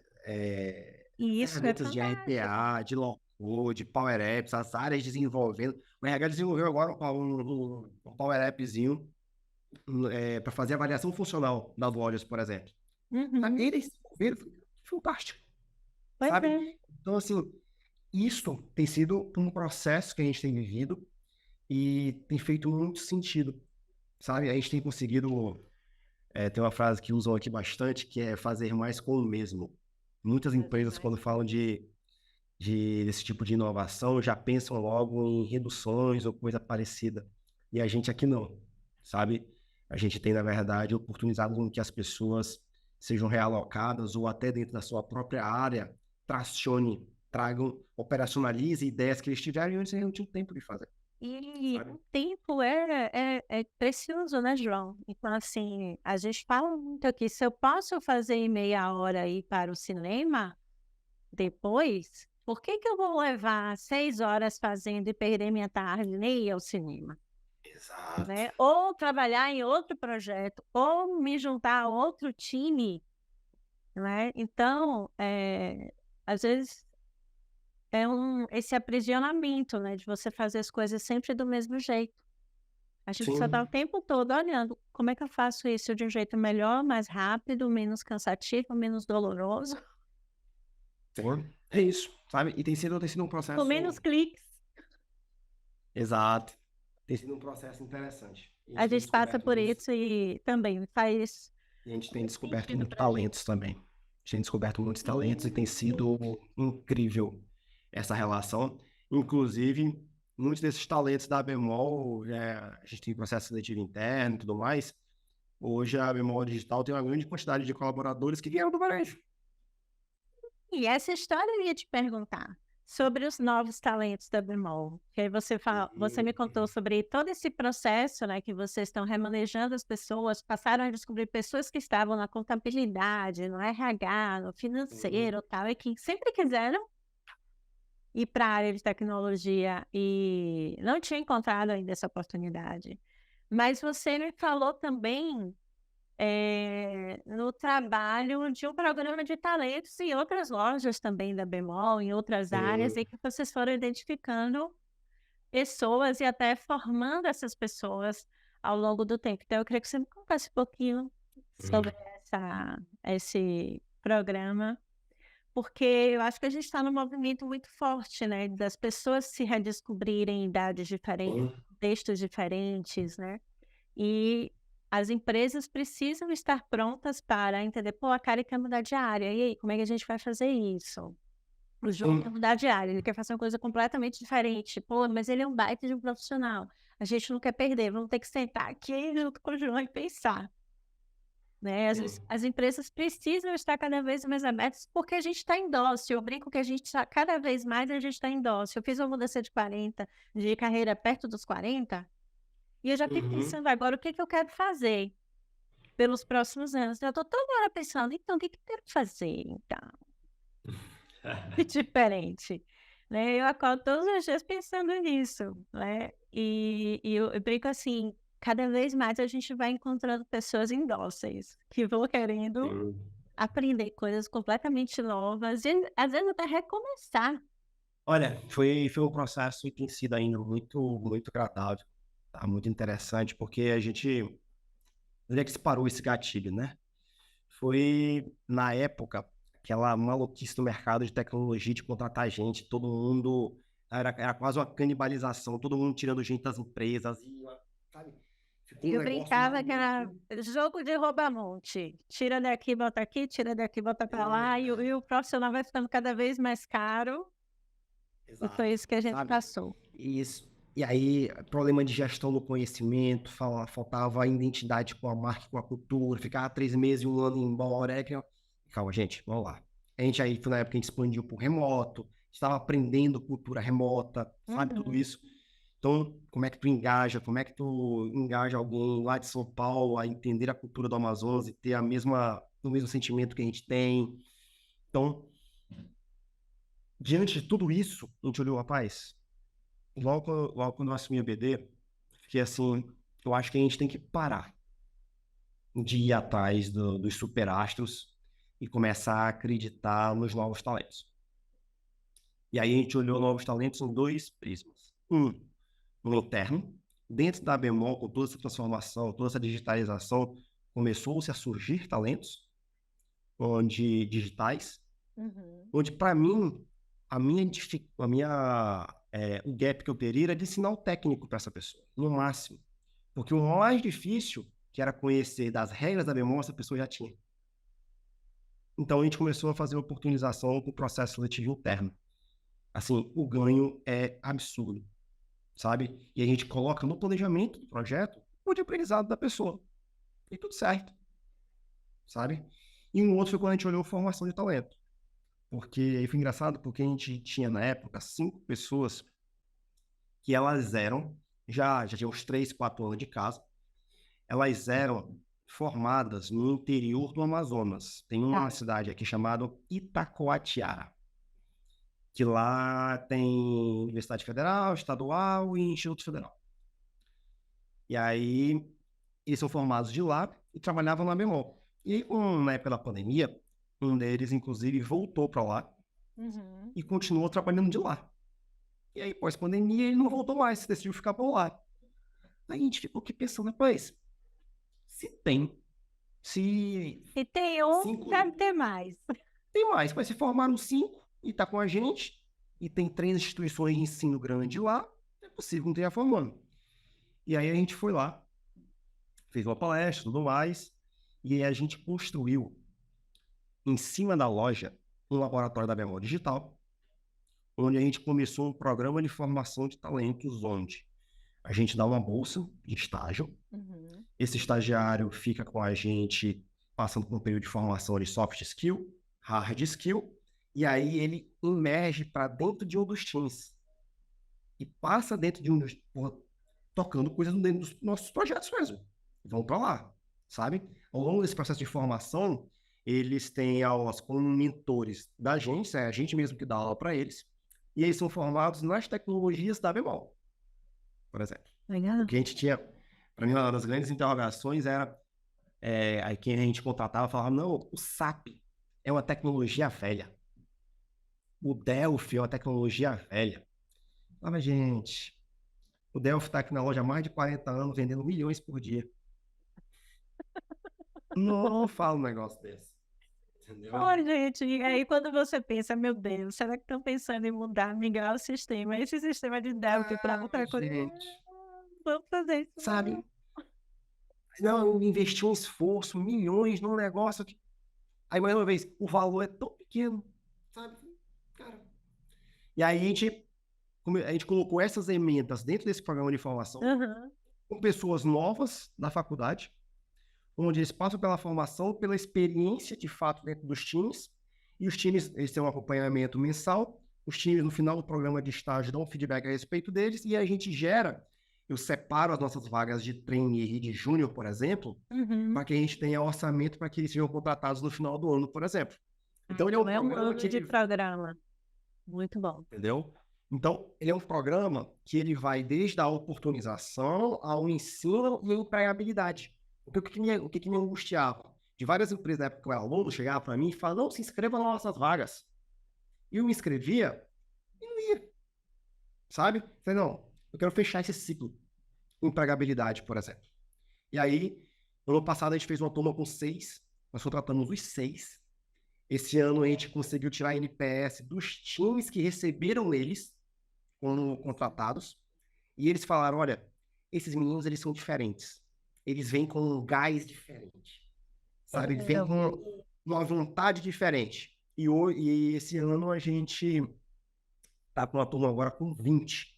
A: E isso é
B: ferramentas de
A: fantástico.
B: RPA, de low-code, Power Apps, as áreas desenvolvendo. O RH desenvolveu agora um Power Appzinho para fazer avaliação funcional das lojas, por exemplo.
A: Uhum.
B: Eles desenvolveram, foi fantástico,
A: Pois
B: sabe?
A: é.
B: Então, assim, isso tem sido um processo que a gente tem vivido e tem feito muito sentido, sabe? A gente tem conseguido, tem uma frase que usam aqui bastante, que é fazer mais com o mesmo. Muitas
A: Fazer
B: empresas,
A: mais.
B: quando falam desse tipo de inovação, já pensam logo em reduções ou coisa parecida. E a gente aqui não, sabe? A gente tem, na verdade, oportunizado com que as pessoas sejam realocadas ou até dentro da sua própria área, tracione, tragam, operacionalize ideias que eles tiveram e antes eles não tinham tempo de fazer,
A: E
B: sabe?
A: o tempo é precioso, né, João? Então, assim, a gente fala muito aqui, se eu posso fazer em meia hora ir para o cinema depois, por que que eu vou levar 6 horas fazendo e perder minha tarde nem ir ao cinema,
B: Exato.
A: né? Ou trabalhar em outro projeto, ou me juntar a outro time, né? Então, às vezes é esse aprisionamento, né, de você fazer as coisas sempre do mesmo jeito. A gente só tá o
B: Sim,
A: tempo todo olhando, como é que eu faço isso de um jeito melhor, mais rápido, menos cansativo, menos doloroso,
B: sim. É isso, sabe? E tem sido um
A: com menos
B: processo.
A: cliques.
B: Exato. Tem sido um processo interessante. A
A: A
B: gente tem
A: gente passa
B: descoberto
A: por
B: muitos
A: isso e também faz
B: E a gente tem
A: muito
B: descoberto
A: sentido
B: muitos
A: pra gente.
B: talentos também. A gente tem descoberto muitos talentos e tem sido incrível essa relação. Inclusive, muitos desses talentos da Bemol, a gente tem processo seletivo interno e tudo mais. Hoje a Bemol Digital tem uma grande quantidade de colaboradores que vieram do varejo.
A: E essa história eu ia te perguntar sobre os novos talentos da Bemol, que aí você me contou sobre todo esse processo, né, que vocês estão remanejando as pessoas, passaram a descobrir pessoas que estavam na contabilidade, no RH, no
B: Uhum.
A: financeiro, tal, e que sempre quiseram ir para a área de tecnologia e não tinha encontrado ainda essa oportunidade. Mas você me falou também, no trabalho de um programa de talentos em outras lojas também da Bemol, em outras áreas,
B: Sim.
A: e que vocês foram identificando pessoas e até formando essas pessoas ao longo do tempo. Então eu queria que você me contasse um pouquinho sobre esse programa, porque eu acho que a gente está num movimento muito forte, né, das pessoas se redescobrirem em idades diferentes,
B: Sim.
A: contextos diferentes, né? E as empresas precisam estar prontas para entender: "Pô, a Karen quer mudar de área, e aí, como é que a gente vai fazer isso?". O João quer
B: Sim.
A: mudar de área, ele quer fazer uma coisa completamente diferente. "Pô, mas ele é um baita de um profissional, a gente não quer perder, vamos ter que sentar aqui junto com o João e pensar", né. As empresas precisam estar cada vez mais abertas, porque a gente está em dócil. Eu brinco que a gente está cada vez mais a gente está em dócil. Eu fiz uma mudança de carreira perto dos 40, e eu já fico
B: Uhum.
A: pensando agora o que que eu quero fazer pelos próximos anos. Eu tô toda hora pensando: "Então, o que que eu quero fazer então, de diferente?", né. Eu acordo todos os dias pensando nisso, né. E eu brinco assim, cada vez mais a gente vai encontrando pessoas indóceis, que vão querendo
B: Sim.
A: aprender coisas completamente novas e às vezes até recomeçar.
B: Olha, foi um processo e tem sido ainda muito, muito agradável, tá? Muito interessante, porque a gente. Onde é que se parou esse gatilho, né? Foi na época, aquela maluquice do mercado de tecnologia de contratar gente, todo mundo. Era quase uma canibalização, todo mundo tirando gente das empresas, e, sabe? Ficou um
A: Eu
B: negócio
A: brincava que era
B: maluco.
A: jogo de rouba-monte, tira daqui, bota aqui, tira daqui, bota pra lá, e o profissional vai ficando cada vez mais caro. E foi
B: Exato,
A: isso que a gente
B: sabe?
A: passou.
B: Isso. E aí, problema de gestão do conhecimento, faltava identidade com a marca, com a cultura, ficava 3 meses, um ano embora. Calma, gente, vamos lá. A gente aí, foi na época, a gente expandiu para o remoto, estava aprendendo cultura remota, sabe, tudo
A: Uhum.
B: isso. Então, como é que tu engaja? Como é que tu engaja alguém lá de São Paulo a entender a cultura do Amazonas e ter o mesmo sentimento que a gente tem? Então, diante de tudo isso, a gente olhou, rapaz, logo quando eu assumi a BD, que assim, eu acho que a gente tem que parar de ir atrás dos superastros e começar a acreditar nos novos talentos. E aí a gente olhou novos talentos em dois prismas. No interno, dentro da Bemol, com toda essa transformação, toda essa digitalização, começou-se a surgir talentos onde digitais,
A: Uhum.
B: onde para mim o gap que eu teria era de ensinar o técnico para essa pessoa, no máximo. Porque o mais difícil, que era conhecer das regras da memória, essa pessoa já tinha. Então a gente começou a fazer oportunização com o processo seletivo interno. Assim, o ganho é absurdo, sabe? E a gente coloca no planejamento do projeto o de aprendizado da pessoa. E tudo certo, sabe? E um outro foi quando a gente olhou formação de talento. Porque aí foi engraçado, porque a gente tinha na época 5 pessoas que elas eram, já tinham uns 3, 4 anos de casa, elas eram formadas no interior do Amazonas. Tem uma cidade aqui chamada Itacoatiara, que lá tem Universidade Federal, Estadual e Instituto Federal. E aí, eles são formados de lá e trabalhavam na Bemol. E na época da pandemia, um deles, inclusive, voltou para lá
A: Uhum.
B: e continuou trabalhando de lá. E aí, pós-pandemia, ele não voltou mais, decidiu ficar por lá. Aí a gente ficou aqui pensando, rapaz, se tem, se
A: E tem um,
B: 5
A: deve ter mais.
B: tem mais, mas se formaram 5 e está com a gente, e tem 3 instituições de ensino grande lá, é possível não ter formando. E aí a gente foi lá, fez uma palestra, tudo mais, e aí a gente construiu, em cima da loja, um laboratório da memória digital, onde a gente começou um programa de formação de talentos, onde a gente dá uma bolsa de estágio,
A: Uhum.
B: esse estagiário fica com a gente passando por um período de formação de soft skill, hard skill, e aí ele emerge para dentro de um dos times e passa dentro de um dos, tocando coisas dentro dos nossos projetos mesmo. Vão para lá, sabe? Ao longo desse processo de formação, eles têm aulas com mentores da agência, é a gente mesmo que dá aula para eles, e eles são formados nas tecnologias da Bemol, por exemplo. O
A: Legal.
B: que a gente tinha, para mim, uma das grandes interrogações era aí quem a gente contratava falava, não, o SAP é uma tecnologia velha. O Delphi é uma tecnologia velha. Mas, gente, o Delphi está aqui na loja há mais de 40 anos, vendendo milhões por dia. Não fala um negócio desse. Entendeu?
A: Olha, gente, e aí quando você pensa, meu Deus, será que estão pensando em mudar, migrar o sistema, esse sistema de Delphi para outra coisa?
B: Gente,
A: Vamos fazer isso,
B: sabe?
A: não.
B: Não, investiu um esforço, milhões num negócio que. Aí, mais uma vez, o valor é tão pequeno, sabe? Cara. E aí a gente colocou essas emendas dentro desse programa de formação
A: Uhum.
B: com pessoas novas da faculdade, onde eles passam pela formação, pela experiência de fato dentro dos times, e os times, eles têm um acompanhamento mensal, os times no final do programa de estágio dão um feedback a respeito deles, e a gente gera, eu separo as nossas vagas de trainee e de júnior, por exemplo,
A: Uhum.
B: para que a gente tenha orçamento para que eles sejam contratados no final do ano, por exemplo. Então, ele é um
A: Então é um
B: programa
A: ano
B: que
A: de
B: ele
A: programa. Muito bom.
B: entendeu? Então, ele é um programa que ele vai desde a oportunização ao ensino e a empregabilidade. Porque o que me angustiava? De várias empresas na época que eu era aluno, chegava para mim e falava, não, se inscreva nas nossas vagas. E eu me inscrevia e não ia, sabe? Eu falei, não, eu quero fechar esse ciclo. Empregabilidade, por exemplo. E aí, no ano passado a gente fez uma turma com 6, nós contratamos os 6. Esse ano a gente conseguiu tirar NPS dos times que receberam eles, quando contratados, e eles falaram, olha, esses meninos, eles são diferentes. Eles vêm com um gás diferente, sabe? Eles vêm
A: Eu vi.
B: com uma vontade diferente. E esse ano a gente está com uma turma agora com 20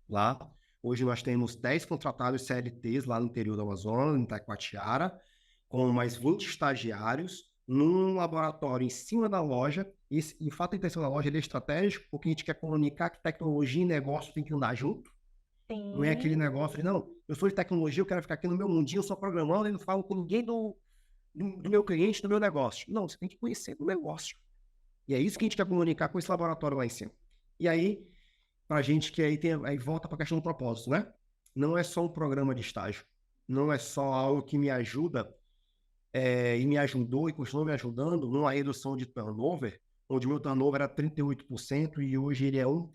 B: lá. Hoje nós temos 10 contratados CLTs lá no interior do Amazonas, em Itacoatiara, com mais 20 estagiários, num laboratório em cima da loja. E o fato de estar em cima da loja ele é estratégico, porque a gente quer comunicar que tecnologia e negócio tem que andar junto.
A: Sim.
B: Não é aquele negócio de, não, eu sou de tecnologia, eu quero ficar aqui no meu mundinho, só programando e não falo com ninguém do meu cliente, do meu negócio. Não, você tem que conhecer o negócio. E é isso que a gente quer comunicar com esse laboratório lá em cima. E aí, para a gente que aí volta para a questão do propósito, né? Não é só um programa de estágio. Não é só algo que me ajuda e me ajudou e continua me ajudando numa redução de turnover, onde o meu turnover era 38% e hoje ele é 1%.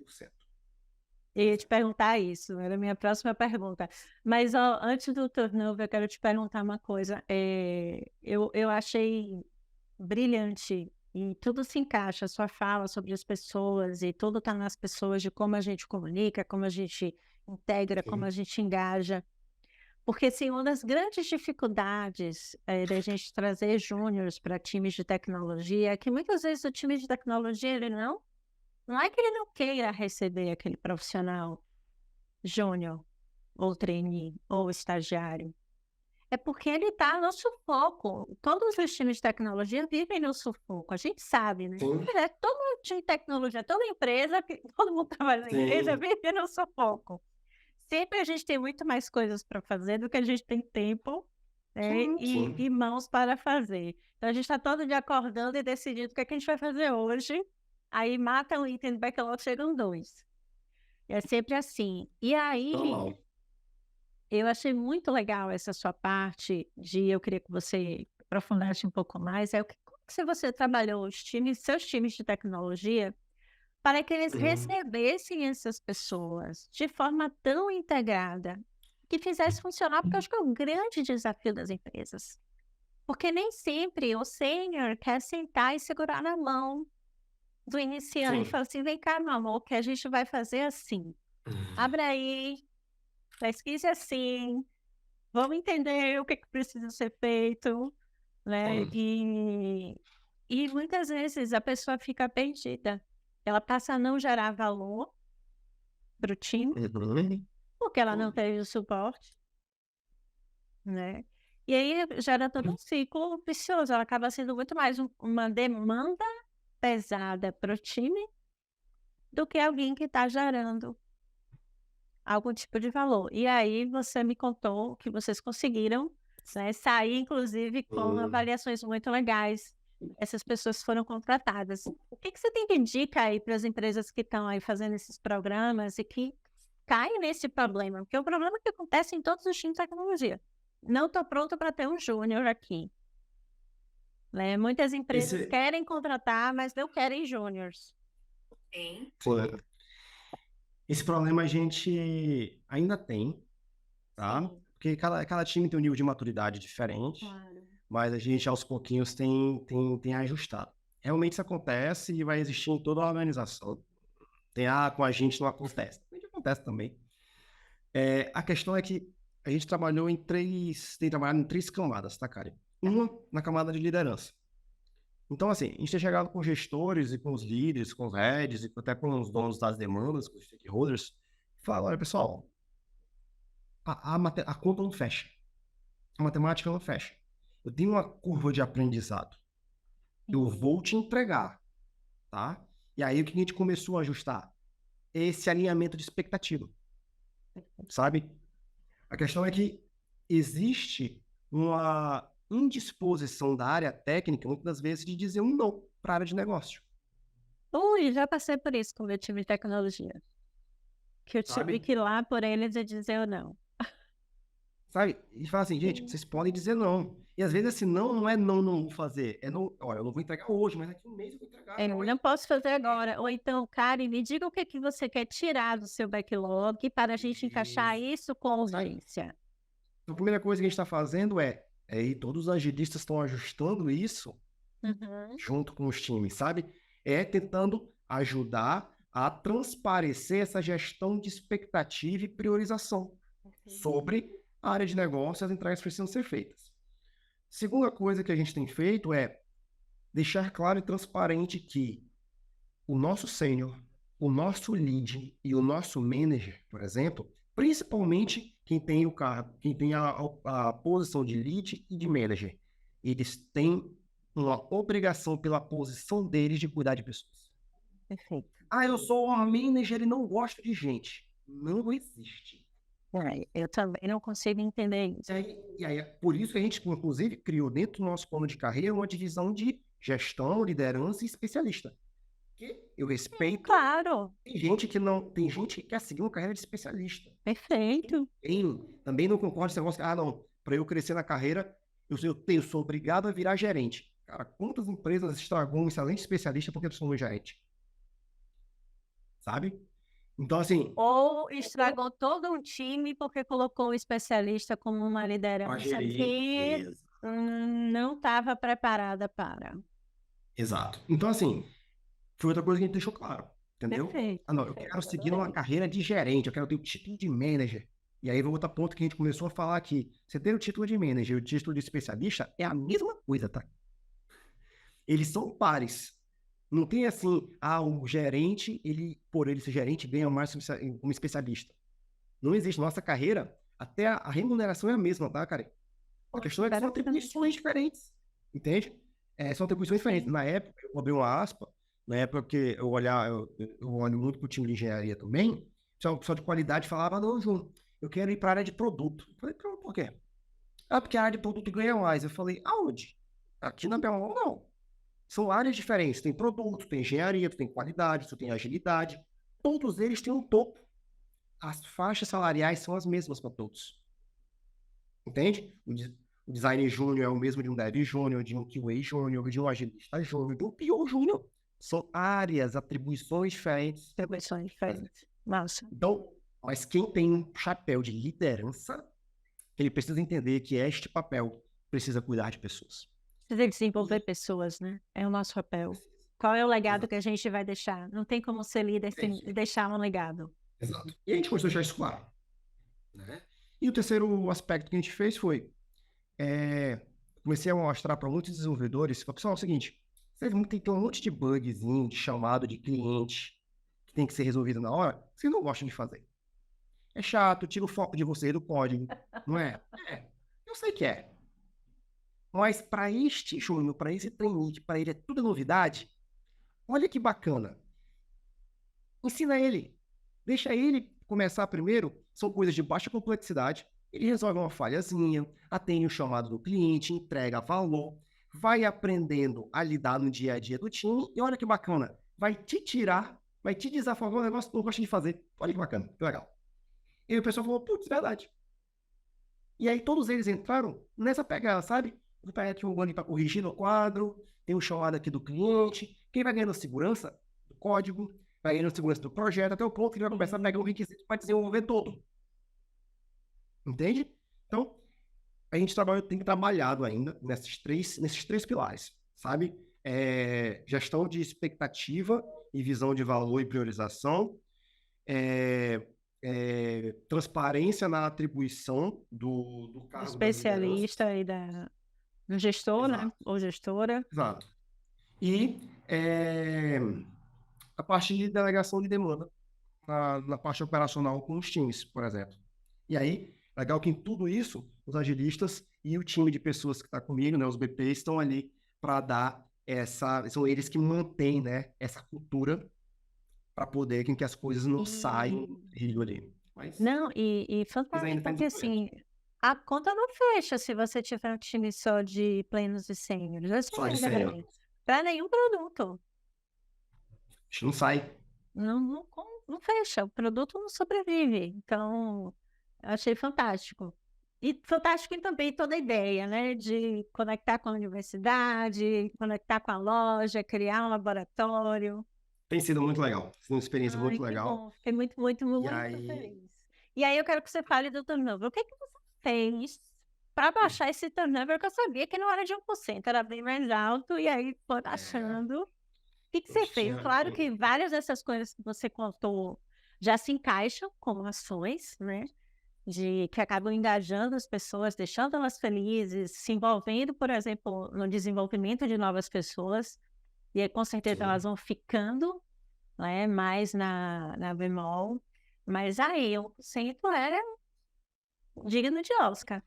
A: Eu ia te perguntar isso, era a minha próxima pergunta. Mas ó, antes do turnover, eu quero te perguntar uma coisa. Eu achei brilhante e tudo se encaixa, a sua fala sobre as pessoas e tudo está nas pessoas, de como a gente comunica, como a gente integra, como a gente engaja. Porque, assim, uma das grandes dificuldades da gente trazer júniores para times de tecnologia é que muitas vezes o time de tecnologia, ele não é que ele não queira receber aquele profissional júnior, ou trainee, ou estagiário. É porque ele está no sufoco. Todos os times de tecnologia vivem no sufoco. A gente sabe, né?
B: Sim.
A: Todo time de tecnologia, toda empresa, todo mundo trabalha na empresa, vive no sufoco. Sempre a gente tem muito mais coisas para fazer do que a gente tem tempo, né? E mãos para fazer. Então, a gente está todo dia acordando e decidindo o que é que a gente vai fazer hoje. Aí mata um item do backlog, chegam 2. É sempre assim. E aí, eu achei muito legal essa sua parte eu queria que você aprofundasse um pouco mais. Como que você trabalhou seus times de tecnologia, para que eles recebessem essas pessoas de forma tão integrada, que fizesse funcionar, porque eu acho que é o grande desafio das empresas. Porque nem sempre o sênior quer sentar e segurar na mão do iniciante e falar assim, vem cá, meu amor, que a gente vai fazer assim. Abre aí, pesquise assim, vamos entender o que precisa ser feito, né? E muitas vezes a pessoa fica perdida. Ela passa a não gerar valor para o time, porque ela não teve o suporte, né? E aí gera todo um ciclo vicioso. Ela acaba sendo muito mais uma demanda pesada para o time do que alguém que está gerando algum tipo de valor. E aí você me contou que vocês conseguiram, né, sair, inclusive, com avaliações muito legais. Essas pessoas foram contratadas. O que você tem de dica aí para as empresas que estão aí fazendo esses programas e que caem nesse problema? Porque é um problema que acontece em todos os times de tecnologia. Não estou pronto para ter um júnior aqui. Né? Muitas empresas querem contratar, mas não querem júniors.
B: Esse problema a gente ainda tem, tá? Porque cada time tem um nível de maturidade diferente, mas a gente aos pouquinhos tem ajustado. Realmente isso acontece e vai existir em toda a organização. Com a gente não acontece. A gente acontece também. A questão é que a gente tem trabalhado em 3 camadas, tá, Karen? Uma na camada de liderança. Então, assim, a gente tem chegado com gestores e com os líderes, com os heads, e até com os donos das demandas, com os stakeholders, e fala, olha, pessoal, a conta não fecha. A matemática não fecha. Eu tenho uma curva de aprendizado. Eu vou te entregar, tá? E aí o que a gente começou a ajustar? Esse alinhamento de expectativa, sabe? A questão é que existe uma indisposição da área técnica, muitas das vezes, de dizer um não para a área de negócio.
A: Já passei por isso com o meu time de tecnologia. Que eu tive que ir lá por eles e dizer o não.
B: Sabe? E fala assim, gente, vocês podem dizer não. E às vezes esse não é não vou fazer. É não, olha, eu não vou entregar hoje, mas daqui a um mês eu vou entregar.
A: Eu não posso fazer agora. Ou então, Karen, me diga o que você quer tirar do seu backlog para a gente encaixar isso com urgência.
B: Então, a primeira coisa que a gente está fazendo e todos os agilistas estão ajustando isso junto com os times, sabe? Tentando ajudar a transparecer essa gestão de expectativa e priorização sobre a área de negócio e as entregas que precisam ser feitas. Segunda coisa que a gente tem feito é deixar claro e transparente que o nosso sênior, o nosso lead e o nosso manager, por exemplo, principalmente quem tem o cargo, quem tem a posição de lead e de manager, eles têm uma obrigação pela posição deles de cuidar de pessoas.
A: Perfeito.
B: Ah, eu sou um manager e não gosto de gente. Não existe.
A: Eu também não consigo entender isso.
B: E aí, é por isso que a gente, inclusive, criou dentro do nosso plano de carreira uma divisão de gestão, liderança e especialista. Que eu respeito.
A: Claro,
B: Tem gente que não, tem gente que quer seguir uma carreira de especialista.
A: perfeito.
B: Também não concordo com esse negócio. Ah, não, para eu crescer na carreira, eu sou obrigado a virar gerente. Cara, quantas empresas estragou um excelente especialista porque tu sou um gerente? Sabe? Então, assim,
A: Ou estragou todo um time porque colocou o especialista como uma
B: pra
A: liderança
B: gerir.
A: que não estava preparada para.
B: Exato. Então, assim, foi outra coisa que a gente deixou claro, entendeu?
A: Perfeito.
B: Ah, não, eu quero seguir numa carreira de gerente, eu quero ter o título de manager. E aí, outro ponto que a gente começou a falar aqui. Você ter o título de manager e o título de especialista é a mesma coisa, tá? Eles são pares. Não tem assim, o gerente, por ele ser gerente, ganha mais como especialista. Não existe. Nossa carreira, até a remuneração é a mesma, tá, cara? A questão é que são atribuições diferentes, entende? São atribuições diferentes. Na época, eu abri uma aspa, na época que eu olho muito para o time de engenharia também, o pessoal de qualidade falava, não, João, eu quero ir para a área de produto. Eu falei, por quê? Ah, porque a área de produto ganha mais. Eu falei, aonde? Aqui na Belmont, não. São áreas diferentes. Tem produto, tem engenharia, tem qualidade, tem agilidade. Todos eles têm um topo. As faixas salariais são as mesmas para todos. Entende? O designer júnior é o mesmo de um dev júnior, de um QA júnior, de um agilista júnior, de um PO júnior. São áreas, atribuições diferentes.
A: Atribuições diferentes. Massa.
B: Então, mas quem tem um chapéu de liderança, ele precisa entender que este papel precisa cuidar de pessoas.
A: Precisa desenvolver pessoas, né? É o nosso papel. Qual é o legado que a gente vai deixar? Não tem como ser líder sem deixar um legado.
B: Exato. E a gente começou a deixar isso claro. Né? E o terceiro aspecto que a gente fez foi comecei a mostrar para muitos desenvolvedores, pessoal, é o seguinte, vocês tem um monte de bugzinho, de chamado de cliente, que tem que ser resolvido na hora, vocês não gostam de fazer. É chato, tira o foco de vocês do código, não é? Eu sei que é. Mas para este júnior, para esse trainee, para ele é tudo novidade, olha que bacana. Ensina ele. Deixa ele começar primeiro. São coisas de baixa complexidade. Ele resolve uma falhazinha, atende o chamado do cliente, entrega valor, vai aprendendo a lidar no dia a dia do time. E olha que bacana. Vai te tirar, vai te desafogar um negócio que tu não gosta de fazer. Olha que bacana, que legal. E aí o pessoal falou, putz, verdade. E aí todos eles entraram nessa pegada, sabe? Vou pegar aqui um ali para corrigir no quadro, tem um chamado aqui do cliente. Quem vai ganhando segurança do código, vai ganhando segurança do projeto, até o ponto que ele vai começar a pegar um requisito para desenvolver todo. Entende? Então, a gente tem trabalhado ainda nesses três pilares, sabe? Gestão de expectativa e visão de valor e priorização, transparência na atribuição do cargo
A: Especialista e do gestor,
B: Exato.
A: né? Ou gestora.
B: Exato. E a parte de delegação de demanda na parte operacional com os times, por exemplo. E aí, legal que em tudo isso, os agilistas e o time de pessoas que está comigo, né, os BPs, estão ali para dar são eles que mantêm, né, essa cultura para poder que as coisas não saiam do trilho ali.
A: Não, e fantástico, porque assim, a conta não fecha se você tiver um time só de plenos e sêniores.
B: Só de sênior.
A: Para nenhum produto.
B: Não sai.
A: Não fecha, o produto não sobrevive. Então, eu achei fantástico. E fantástico também toda a ideia, né? De conectar com a universidade, conectar com a loja, criar um laboratório.
B: Tem sido muito legal. Foi uma experiência muito legal.
A: Bom. Fiquei muito feliz. E aí eu quero que você fale do turnover. O que você fez para baixar esse turnover? Que eu sabia que não era de 1%, era bem mais alto. E aí foi baixando. O que você fez? Claro que várias dessas coisas que você contou já se encaixam como ações, né? Que acabam engajando as pessoas, deixando elas felizes, se envolvendo, por exemplo, no desenvolvimento de novas pessoas. E aí, com certeza, elas vão ficando né, mais na bemol, mas aí o centro era digno de Oscar.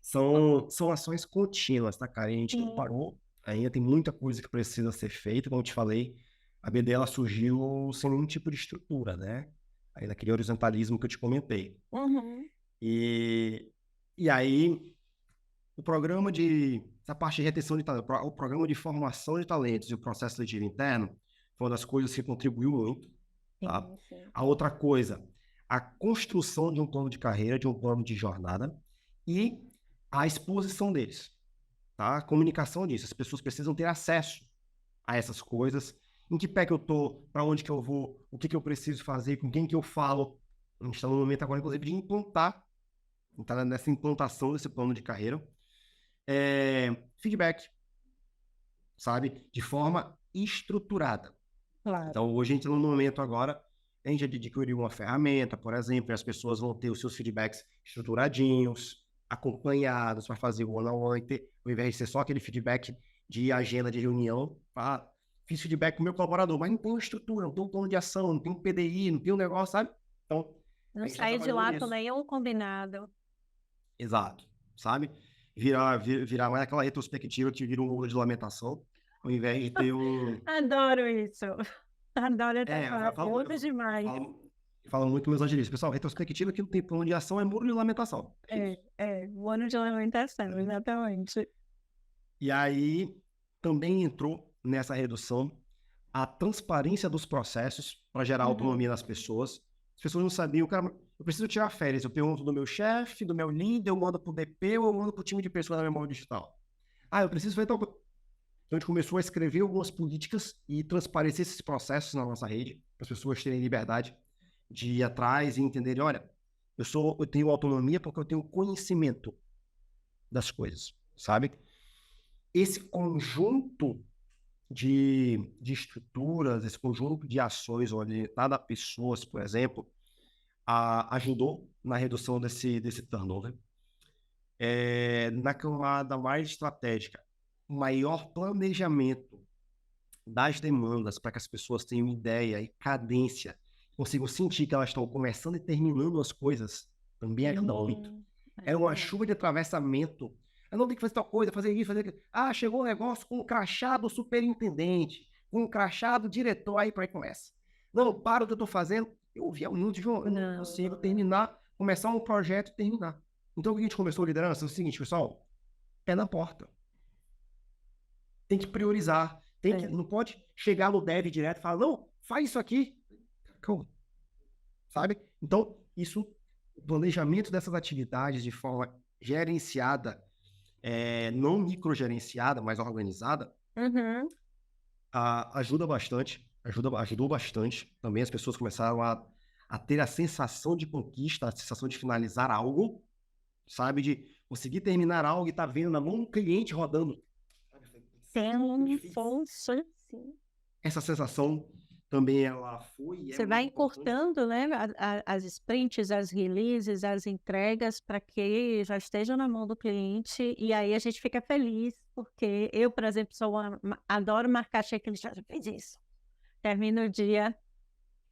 B: São ações contínuas, tá, cara? E a gente não
A: Sim.
B: parou. Ainda tem muita coisa que precisa ser feita. Como eu te falei, a BD ela surgiu sem nenhum tipo de estrutura, né? Aí naquele horizontalismo que eu te comentei.
A: Uhum.
B: E, e aí, essa parte de retenção de talento, o programa de formação de talentos e o processo seletivo interno foi uma das coisas que contribuiu muito, tá?
A: Sim, sim.
B: A outra coisa, a construção de um plano de carreira, de um plano de jornada e a exposição deles, tá? A comunicação disso. As pessoas precisam ter acesso a essas coisas. Em que pé que eu tô, para onde que eu vou, o que que eu preciso fazer, com quem que eu falo. A gente está no momento agora, inclusive, de implantar, tá nessa implantação desse plano de carreira. Feedback, sabe? De forma estruturada.
A: Claro.
B: Então, hoje a gente está no momento agora, a gente adquiriu uma ferramenta, por exemplo, e as pessoas vão ter os seus feedbacks estruturadinhos, acompanhados para fazer o one-on-one, ao invés de ser só aquele feedback de agenda de reunião. Fiz feedback com o meu colaborador, mas não tem uma estrutura, não tem um plano de ação, não tem um PDI, não tem um negócio, sabe? Então, a
A: Não
B: gente está
A: sair de
B: trabalhando
A: lá com
B: nisso.
A: nenhum combinado.
B: Exato, sabe? Virar mais aquela retrospectiva que vira um muro de lamentação, ao invés de ter um...
A: Adoro isso. Adoro essa
B: eu
A: parte.
B: falo,
A: Outra demais.
B: falo muito com meus agilistas. Pessoal, retrospectiva que não tem plano de ação é muro de lamentação.
A: O ano de alimentação, exatamente.
B: E aí também entrou nessa redução a transparência dos processos para gerar autonomia nas pessoas. As pessoas não sabiam, cara, eu preciso tirar férias. Eu pergunto do meu chefe, do meu líder, eu mando para o DP ou eu mando para o time de pessoas da memória digital. Eu preciso fazer tal coisa. Então a gente começou a escrever algumas políticas e transparecer esses processos na nossa rede, para as pessoas terem liberdade de ir atrás e entenderem, olha, eu tenho autonomia porque eu tenho conhecimento das coisas, sabe? Esse conjunto de estruturas, esse conjunto de ações orientadas a pessoas, por exemplo, ajudou na redução desse turnover. Na camada mais estratégica, maior planejamento das demandas para que as pessoas tenham ideia e cadência, consigam sentir que elas estão começando e terminando as coisas, também ajuda muito. É uma chuva de atravessamento. Eu não tenho que fazer tal coisa, fazer isso, fazer aquilo. Chegou um negócio com um crachá do superintendente, com um crachá do diretor, aí para aí começa. Não, para o que eu estou fazendo. Eu ouvi há muito, João, eu não consigo terminar, começar um projeto e terminar. Então, o que a gente começou a liderança é o seguinte, pessoal, pé na porta. Tem que priorizar. Não pode chegar no dev direto e falar, não, faz isso aqui. Calma. Sabe? Então, o planejamento dessas atividades de forma gerenciada, não microgerenciada, mas organizada, ajudou bastante. Também as pessoas começaram a ter a sensação de conquista, a sensação de finalizar algo, sabe? De conseguir terminar algo e estar vendo na mão do cliente rodando.
A: Sim.
B: Essa sensação também ela foi...
A: Você vai encurtando, né, as sprints, as releases, as entregas para que já estejam na mão do cliente e aí a gente fica feliz, porque eu, por exemplo, adoro marcar checklist, já fiz isso. Termina o dia,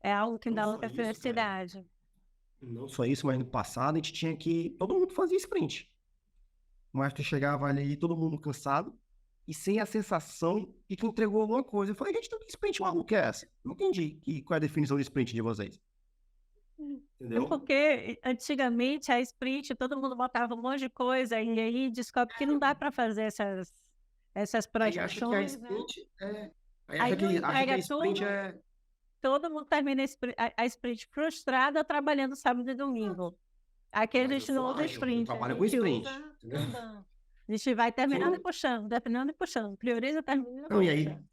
A: é algo que dá muita felicidade.
B: Não só isso, mas no passado a gente tinha que... Todo mundo fazia sprint. Mas tu chegava ali, todo mundo cansado, e sem a sensação de que entregou alguma coisa. Eu falei, gente, que sprint maluco que é essa? Não entendi qual é a definição de sprint de vocês. Entendeu?
A: Porque antigamente a sprint, todo mundo botava um monte de coisa e aí descobre que não dá para fazer essas projeções.
B: Aí acha que a sprint
A: todo mundo termina a sprint frustrada trabalhando sábado e domingo. Aqui a gente não usa sprint.
B: Trabalha com sprint.
A: A gente vai terminando e puxando, prioriza, termina e puxa.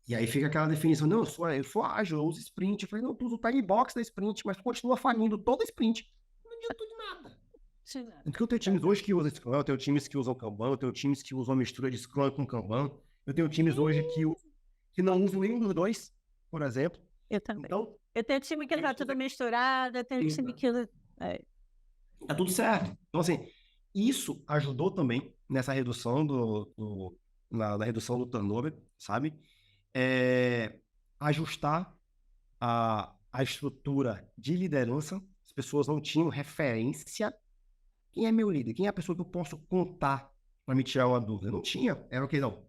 B: E aí fica aquela definição, não, eu sou ágil, eu uso sprint. Eu falei, não, tu usa o time box da sprint, mas continua falindo toda a sprint. Não adiantou de nada. Porque eu tenho times hoje que usam Scrum, eu tenho times que usam Kanban, eu tenho times que usam a mistura de Scrum com Kanban, eu tenho times hoje que não usam nenhum dos dois, por exemplo.
A: Eu também. Então, eu tenho time que está tudo misturado, eu tenho time que...
B: Tá tudo certo. Então, assim, isso ajudou também nessa redução na redução do turnover, sabe? ajustar a estrutura de liderança. As pessoas não tinham referência. Quem é meu líder? Quem é a pessoa que eu posso contar para me tirar uma dúvida? Não tinha. Era o que não.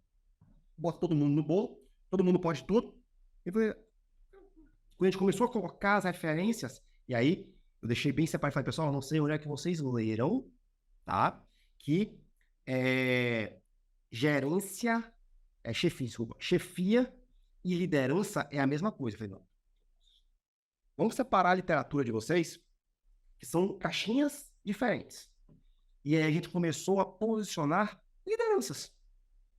B: Bota todo mundo no bolo, todo mundo pode tudo. E quando a gente começou a colocar as referências, e aí eu deixei bem separado e falei, pessoal, não sei onde é que vocês leram, tá? Que gerência, chefia e liderança é a mesma coisa. Eu falei, não. Vamos separar a literatura de vocês, que são caixinhas diferentes. E aí a gente começou a posicionar lideranças.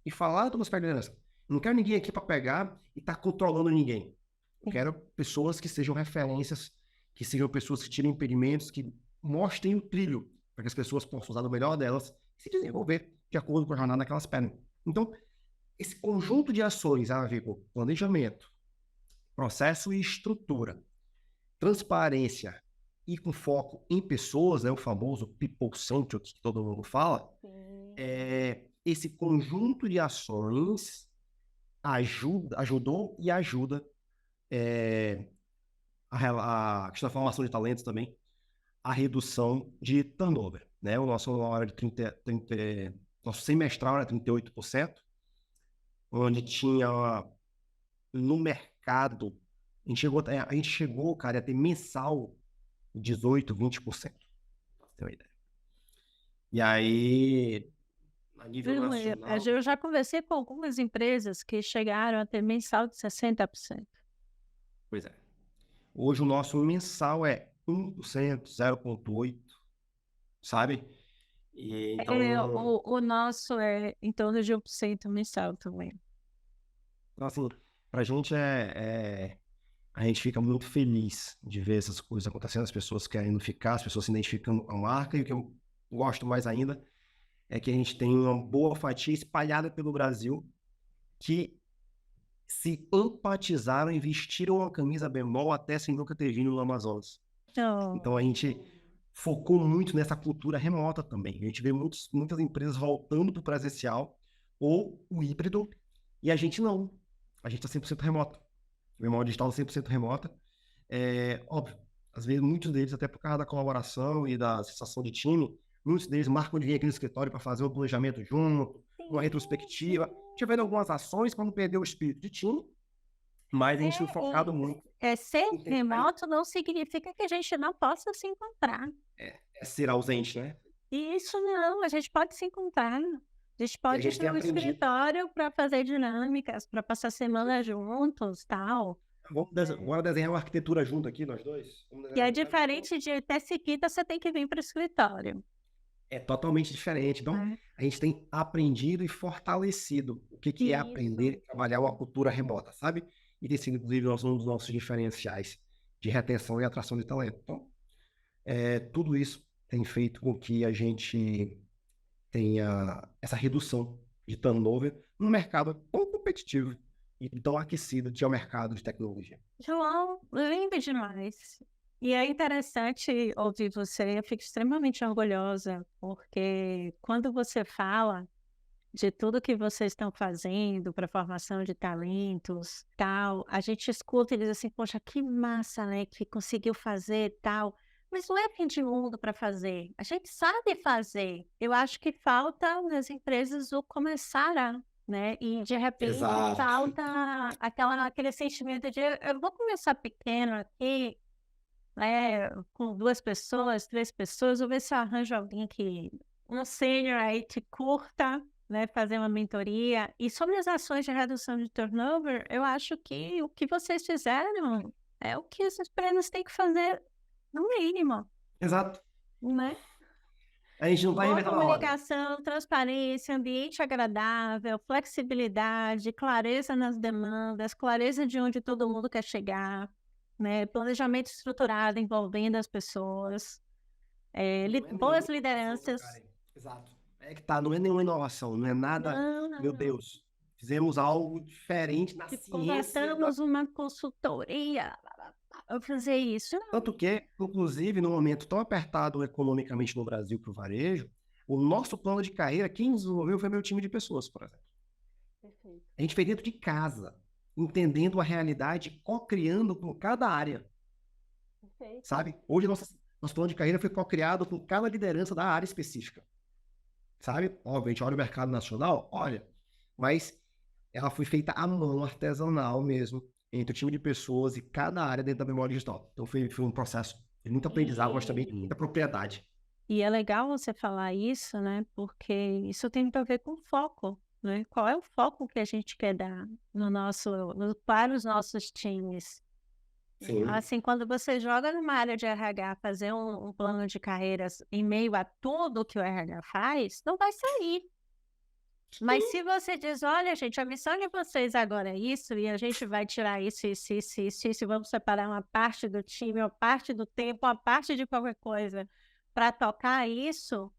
B: E falar do aspecto de liderança. Eu não quero ninguém aqui para pegar e estar controlando ninguém. Eu quero pessoas que sejam referências, que sejam pessoas que tirem impedimentos, que mostrem o trilho, para que as pessoas possam usar o melhor delas e se desenvolver de acordo com a jornada que elas pedem. Então, esse conjunto de ações a ver com planejamento, processo e estrutura, transparência e com foco em pessoas, né, o famoso people-centric que todo mundo fala, esse conjunto de ações ajudou e ajuda a questão da formação de talentos também, a redução de turnover, né? O nosso hora de nosso semestral era 38%, onde tinha no mercado, a gente chegou, cara, a ter mensal 18, 20%. Pra você ter uma ideia. E aí, a nível nacional...
A: Eu já conversei com algumas empresas que chegaram a ter mensal de 60%.
B: Pois é. Hoje o nosso mensal é 1%, 0,8%, sabe? E, então,
A: o nosso é em torno de 1% mensal também.
B: então, assim, pra gente a gente fica muito feliz de ver essas coisas acontecendo, as pessoas querendo ficar, as pessoas se identificando com a marca, e o que eu gosto mais ainda é que a gente tem uma boa fatia espalhada pelo Brasil que se empatizaram e vestiram a camisa bemol até sem nunca ter vindo no Amazonas. Então a gente focou muito nessa cultura remota também. A gente vê muitas empresas voltando para o presencial ou o híbrido, e a gente não. A gente está 100% remota. O bemol digital 100% remota. Óbvio, às vezes muitos deles, até por causa da colaboração e da sensação de time, muitos deles marcam de vir aqui no escritório para fazer um planejamento junto, uma retrospectiva. Tiveram algumas ações para não perder o espírito de time, mas a gente tem focado muito.
A: Ser remoto não significa que a gente não possa se encontrar.
B: É ser ausente, né?
A: Isso não, a gente pode se encontrar. A gente pode ir para o escritório para fazer dinâmicas, para passar semana juntos, tal.
B: Bora desenhar uma arquitetura junto aqui, nós dois?
A: E é diferente de ter seguida, você tem que vir para o escritório.
B: É totalmente diferente. Então, a gente tem aprendido e fortalecido o que é aprender a trabalhar uma cultura remota, sabe? E tem sido, inclusive, um dos nossos diferenciais de retenção e atração de talento. Então, tudo isso tem feito com que a gente tenha essa redução de turnover no mercado tão competitivo e tão aquecido que é o mercado de tecnologia.
A: João, lindo demais. E é interessante ouvir você, eu fico extremamente orgulhosa, porque quando você fala de tudo que vocês estão fazendo para formação de talentos, tal, a gente escuta e diz assim, poxa, que massa, né, que conseguiu fazer tal, mas não é fim de mundo para fazer, a gente sabe fazer. Eu acho que falta nas empresas o começar a, né, e de repente falta aquele sentimento de eu vou começar pequeno aqui, com 2 pessoas, 3 pessoas, vou ver se eu arranjo alguém um sênior aí que curta, né, fazer uma mentoria. E sobre as ações de redução de turnover, eu acho que o que vocês fizeram é o que as empresas têm que fazer no mínimo.
B: Exato.
A: Né?
B: A gente não vai inventar na
A: comunicação, transparência, ambiente agradável, flexibilidade, clareza nas demandas, clareza de onde todo mundo quer chegar, né? Planejamento estruturado envolvendo as pessoas, boas lideranças.
B: Exato. Não é nenhuma inovação, não é nada, meu Deus, fizemos algo diferente na ciência.
A: Contratamos uma consultoria para fazer isso.
B: Tanto que, inclusive, no momento tão apertado economicamente no Brasil para o varejo, o nosso plano de carreira, quem desenvolveu foi meu time de pessoas, por exemplo. Perfeito. A gente fez dentro de casa. entendendo a realidade, co-criando com cada área,
A: Perfeito.
B: sabe? Hoje, nosso plano de carreira foi co-criado com cada liderança da área específica, sabe? Óbvio, a gente olha o mercado nacional, olha, mas ela foi feita à mão, artesanal mesmo, entre o time de pessoas e cada área dentro da memória digital. Então, foi um processo de muito aprendizado, mas também de muita propriedade.
A: E é legal você falar isso, né? Porque isso tem a ver com foco, né? Qual é o foco que a gente quer dar para os nossos times?
B: Sim.
A: Assim, quando você joga numa área de RH fazer um plano de carreiras em meio a tudo que o RH faz, não vai sair. Mas se você diz, olha, gente, a missão de vocês agora é isso, e a gente vai tirar isso, e vamos separar uma parte do time, uma parte do tempo, uma parte de qualquer coisa para tocar isso,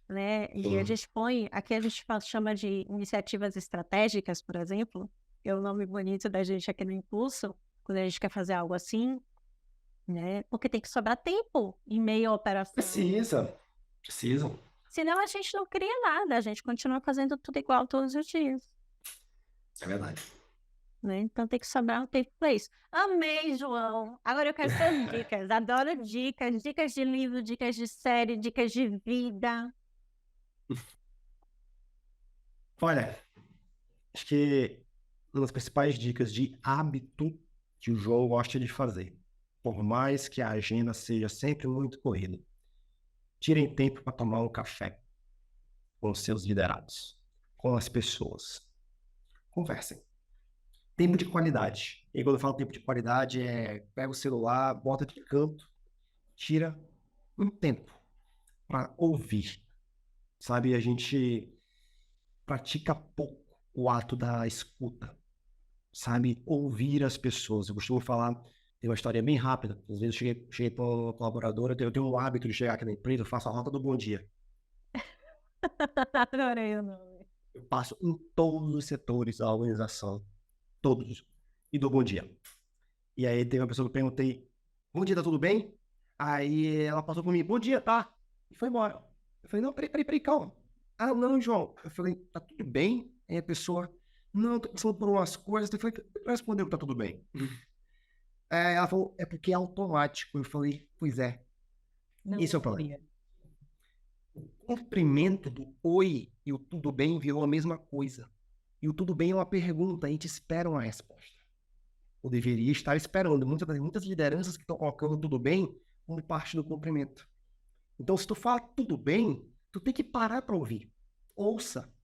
A: né? E a gente põe, aqui a gente chama de iniciativas estratégicas, por exemplo, é o nome bonito da gente aqui no Impulso, quando a gente quer fazer algo assim, né? Porque tem que sobrar tempo em meio à operação.
B: Precisa.
A: Senão a gente não cria nada, a gente continua fazendo tudo igual todos os dias.
B: É verdade.
A: Né? Então tem que sobrar um tempo para isso. Amei, João. Agora eu quero suas dicas. Adoro dicas, dicas de livro, dicas de série, dicas de vida.
B: Olha, acho que uma das principais dicas de hábito que o João gosta de fazer, por mais que a agenda seja sempre muito corrida, tirem tempo para tomar um café com os seus liderados, com as pessoas. Conversem. Tempo de qualidade. E quando eu falo tempo de qualidade, pega o celular, bota de canto, tira um tempo para ouvir. Sabe, a gente pratica pouco o ato da escuta. Sabe, ouvir as pessoas. Eu costumo falar, tem uma história bem rápida. Às vezes eu cheguei para uma colaboradora, eu tenho um hábito de chegar aqui na empresa, eu faço a rota do bom dia.
A: Adorei o nome.
B: Eu passo em todos os setores da organização, todos, e dou bom dia. E aí tem uma pessoa que eu perguntei, bom dia, tá tudo bem? Aí ela passou por mim, bom dia, tá? E foi embora. Eu falei, não, peraí, calma. Ah, não, João. Eu falei, tá tudo bem? Aí a pessoa, não, tô passando por umas coisas. Eu falei, respondeu que tá tudo bem. Ela falou, é porque é automático. Eu falei, pois é.
A: Não
B: Esse é o problema. O cumprimento do oi e o tudo bem virou a mesma coisa. E o tudo bem é uma pergunta, a gente espera uma resposta. Ou deveria estar esperando. Muitas lideranças que estão colocando tudo bem como parte do cumprimento. Então, se tu fala tudo bem, tu tem que parar para ouvir. Ouça.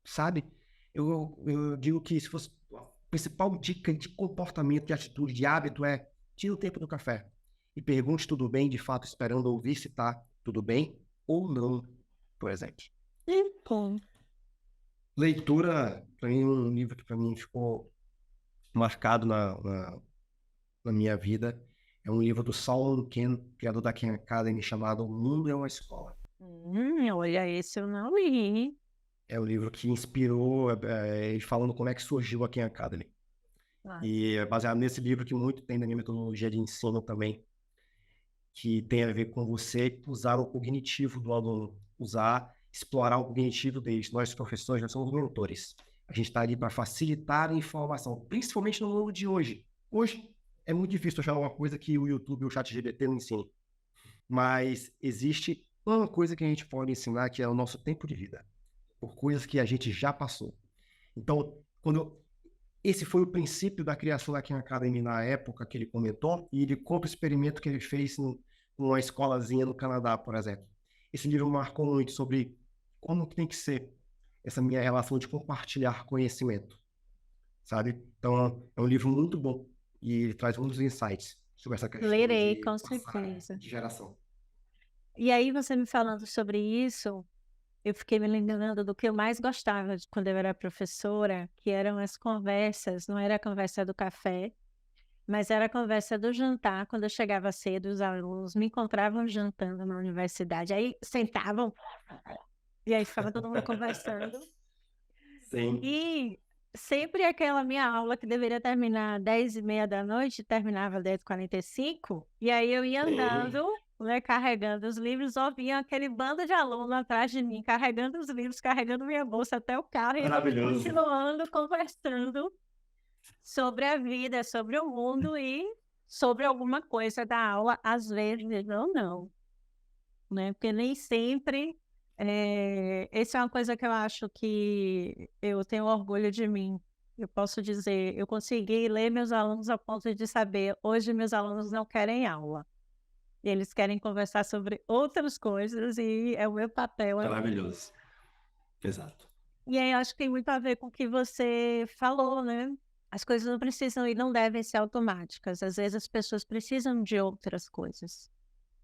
B: Sabe? Eu digo que se fosse a principal dica de comportamento, de atitude, de hábito tira o tempo do café e pergunte tudo bem, de fato, esperando ouvir se tá tudo bem ou não, por exemplo.
A: Bom.
B: Leitura, para mim, um livro que para mim ficou marcado na minha vida, é um livro do Solomon Khan, criador da Khan Academy, chamado O Mundo é uma Escola.
A: Olha, esse eu não li.
B: É o livro que inspirou, ele falando como é que surgiu a Khan Academy. E é baseado nesse livro que muito tem na minha metodologia de ensino também, que tem a ver com você usar o cognitivo do aluno, explorar o cognitivo deles. Nós, professores, nós somos mentores. A gente está ali para facilitar a informação, principalmente no mundo de hoje. Hoje é muito difícil achar uma coisa que o YouTube ou o ChatGPT não ensine. Mas existe uma coisa que a gente pode ensinar, que é o nosso tempo de vida, por coisas que a gente já passou. Então, esse foi o princípio da criação da Khan Academy na época que ele comentou, e ele conta o experimento que ele fez numa escolazinha no Canadá, por exemplo. Esse livro marcou muito sobre como tem que ser essa minha relação de compartilhar conhecimento, sabe? Então, é um livro muito bom e ele traz muitos insights sobre essa questão
A: Lerei,
B: de
A: com certeza.
B: de geração.
A: E aí, você me falando sobre isso, eu fiquei me lembrando do que eu mais gostava quando eu era professora, que eram as conversas, não era a conversa do café, mas era a conversa do jantar. Quando eu chegava cedo, os alunos me encontravam jantando na universidade, aí sentavam, e aí ficava todo mundo conversando.
B: Sim.
A: E sempre aquela minha aula que deveria terminar 10h30 da noite, terminava 10h45, e aí eu ia andando, né, carregando os livros, só vinha aquele bando de alunos atrás de mim, carregando os livros, carregando minha bolsa até o carro, e eu continuando conversando. sobre a vida, sobre o mundo e sobre alguma coisa da aula, às vezes ou não, né? Porque nem sempre. Essa é uma coisa que eu acho que eu tenho orgulho de mim. Eu posso dizer, eu consegui ler meus alunos ao ponto de saber, hoje meus alunos não querem aula. Eles querem conversar sobre outras coisas e é o meu papel.
B: Maravilhoso. Exato.
A: E aí acho que tem muito a ver com o que você falou, né? As coisas não precisam e não devem ser automáticas. Às vezes as pessoas precisam de outras coisas,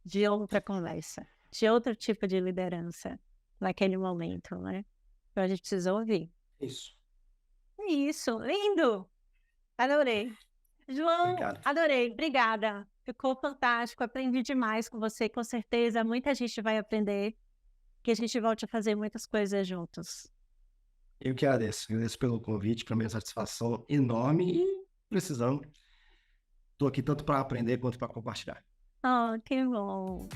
A: de outra conversa, de outro tipo de liderança naquele momento, né? Então a gente precisa ouvir.
B: Isso.
A: É isso, lindo! Adorei. João,
B: Obrigado.
A: adorei, obrigada. Ficou fantástico, aprendi demais com você, com certeza. Muita gente vai aprender, que a gente volte a fazer muitas coisas juntos.
B: Eu que agradeço. Agradeço pelo convite, para minha satisfação enorme e precisando. Estou aqui tanto para aprender quanto para compartilhar.
A: Oh, que bom.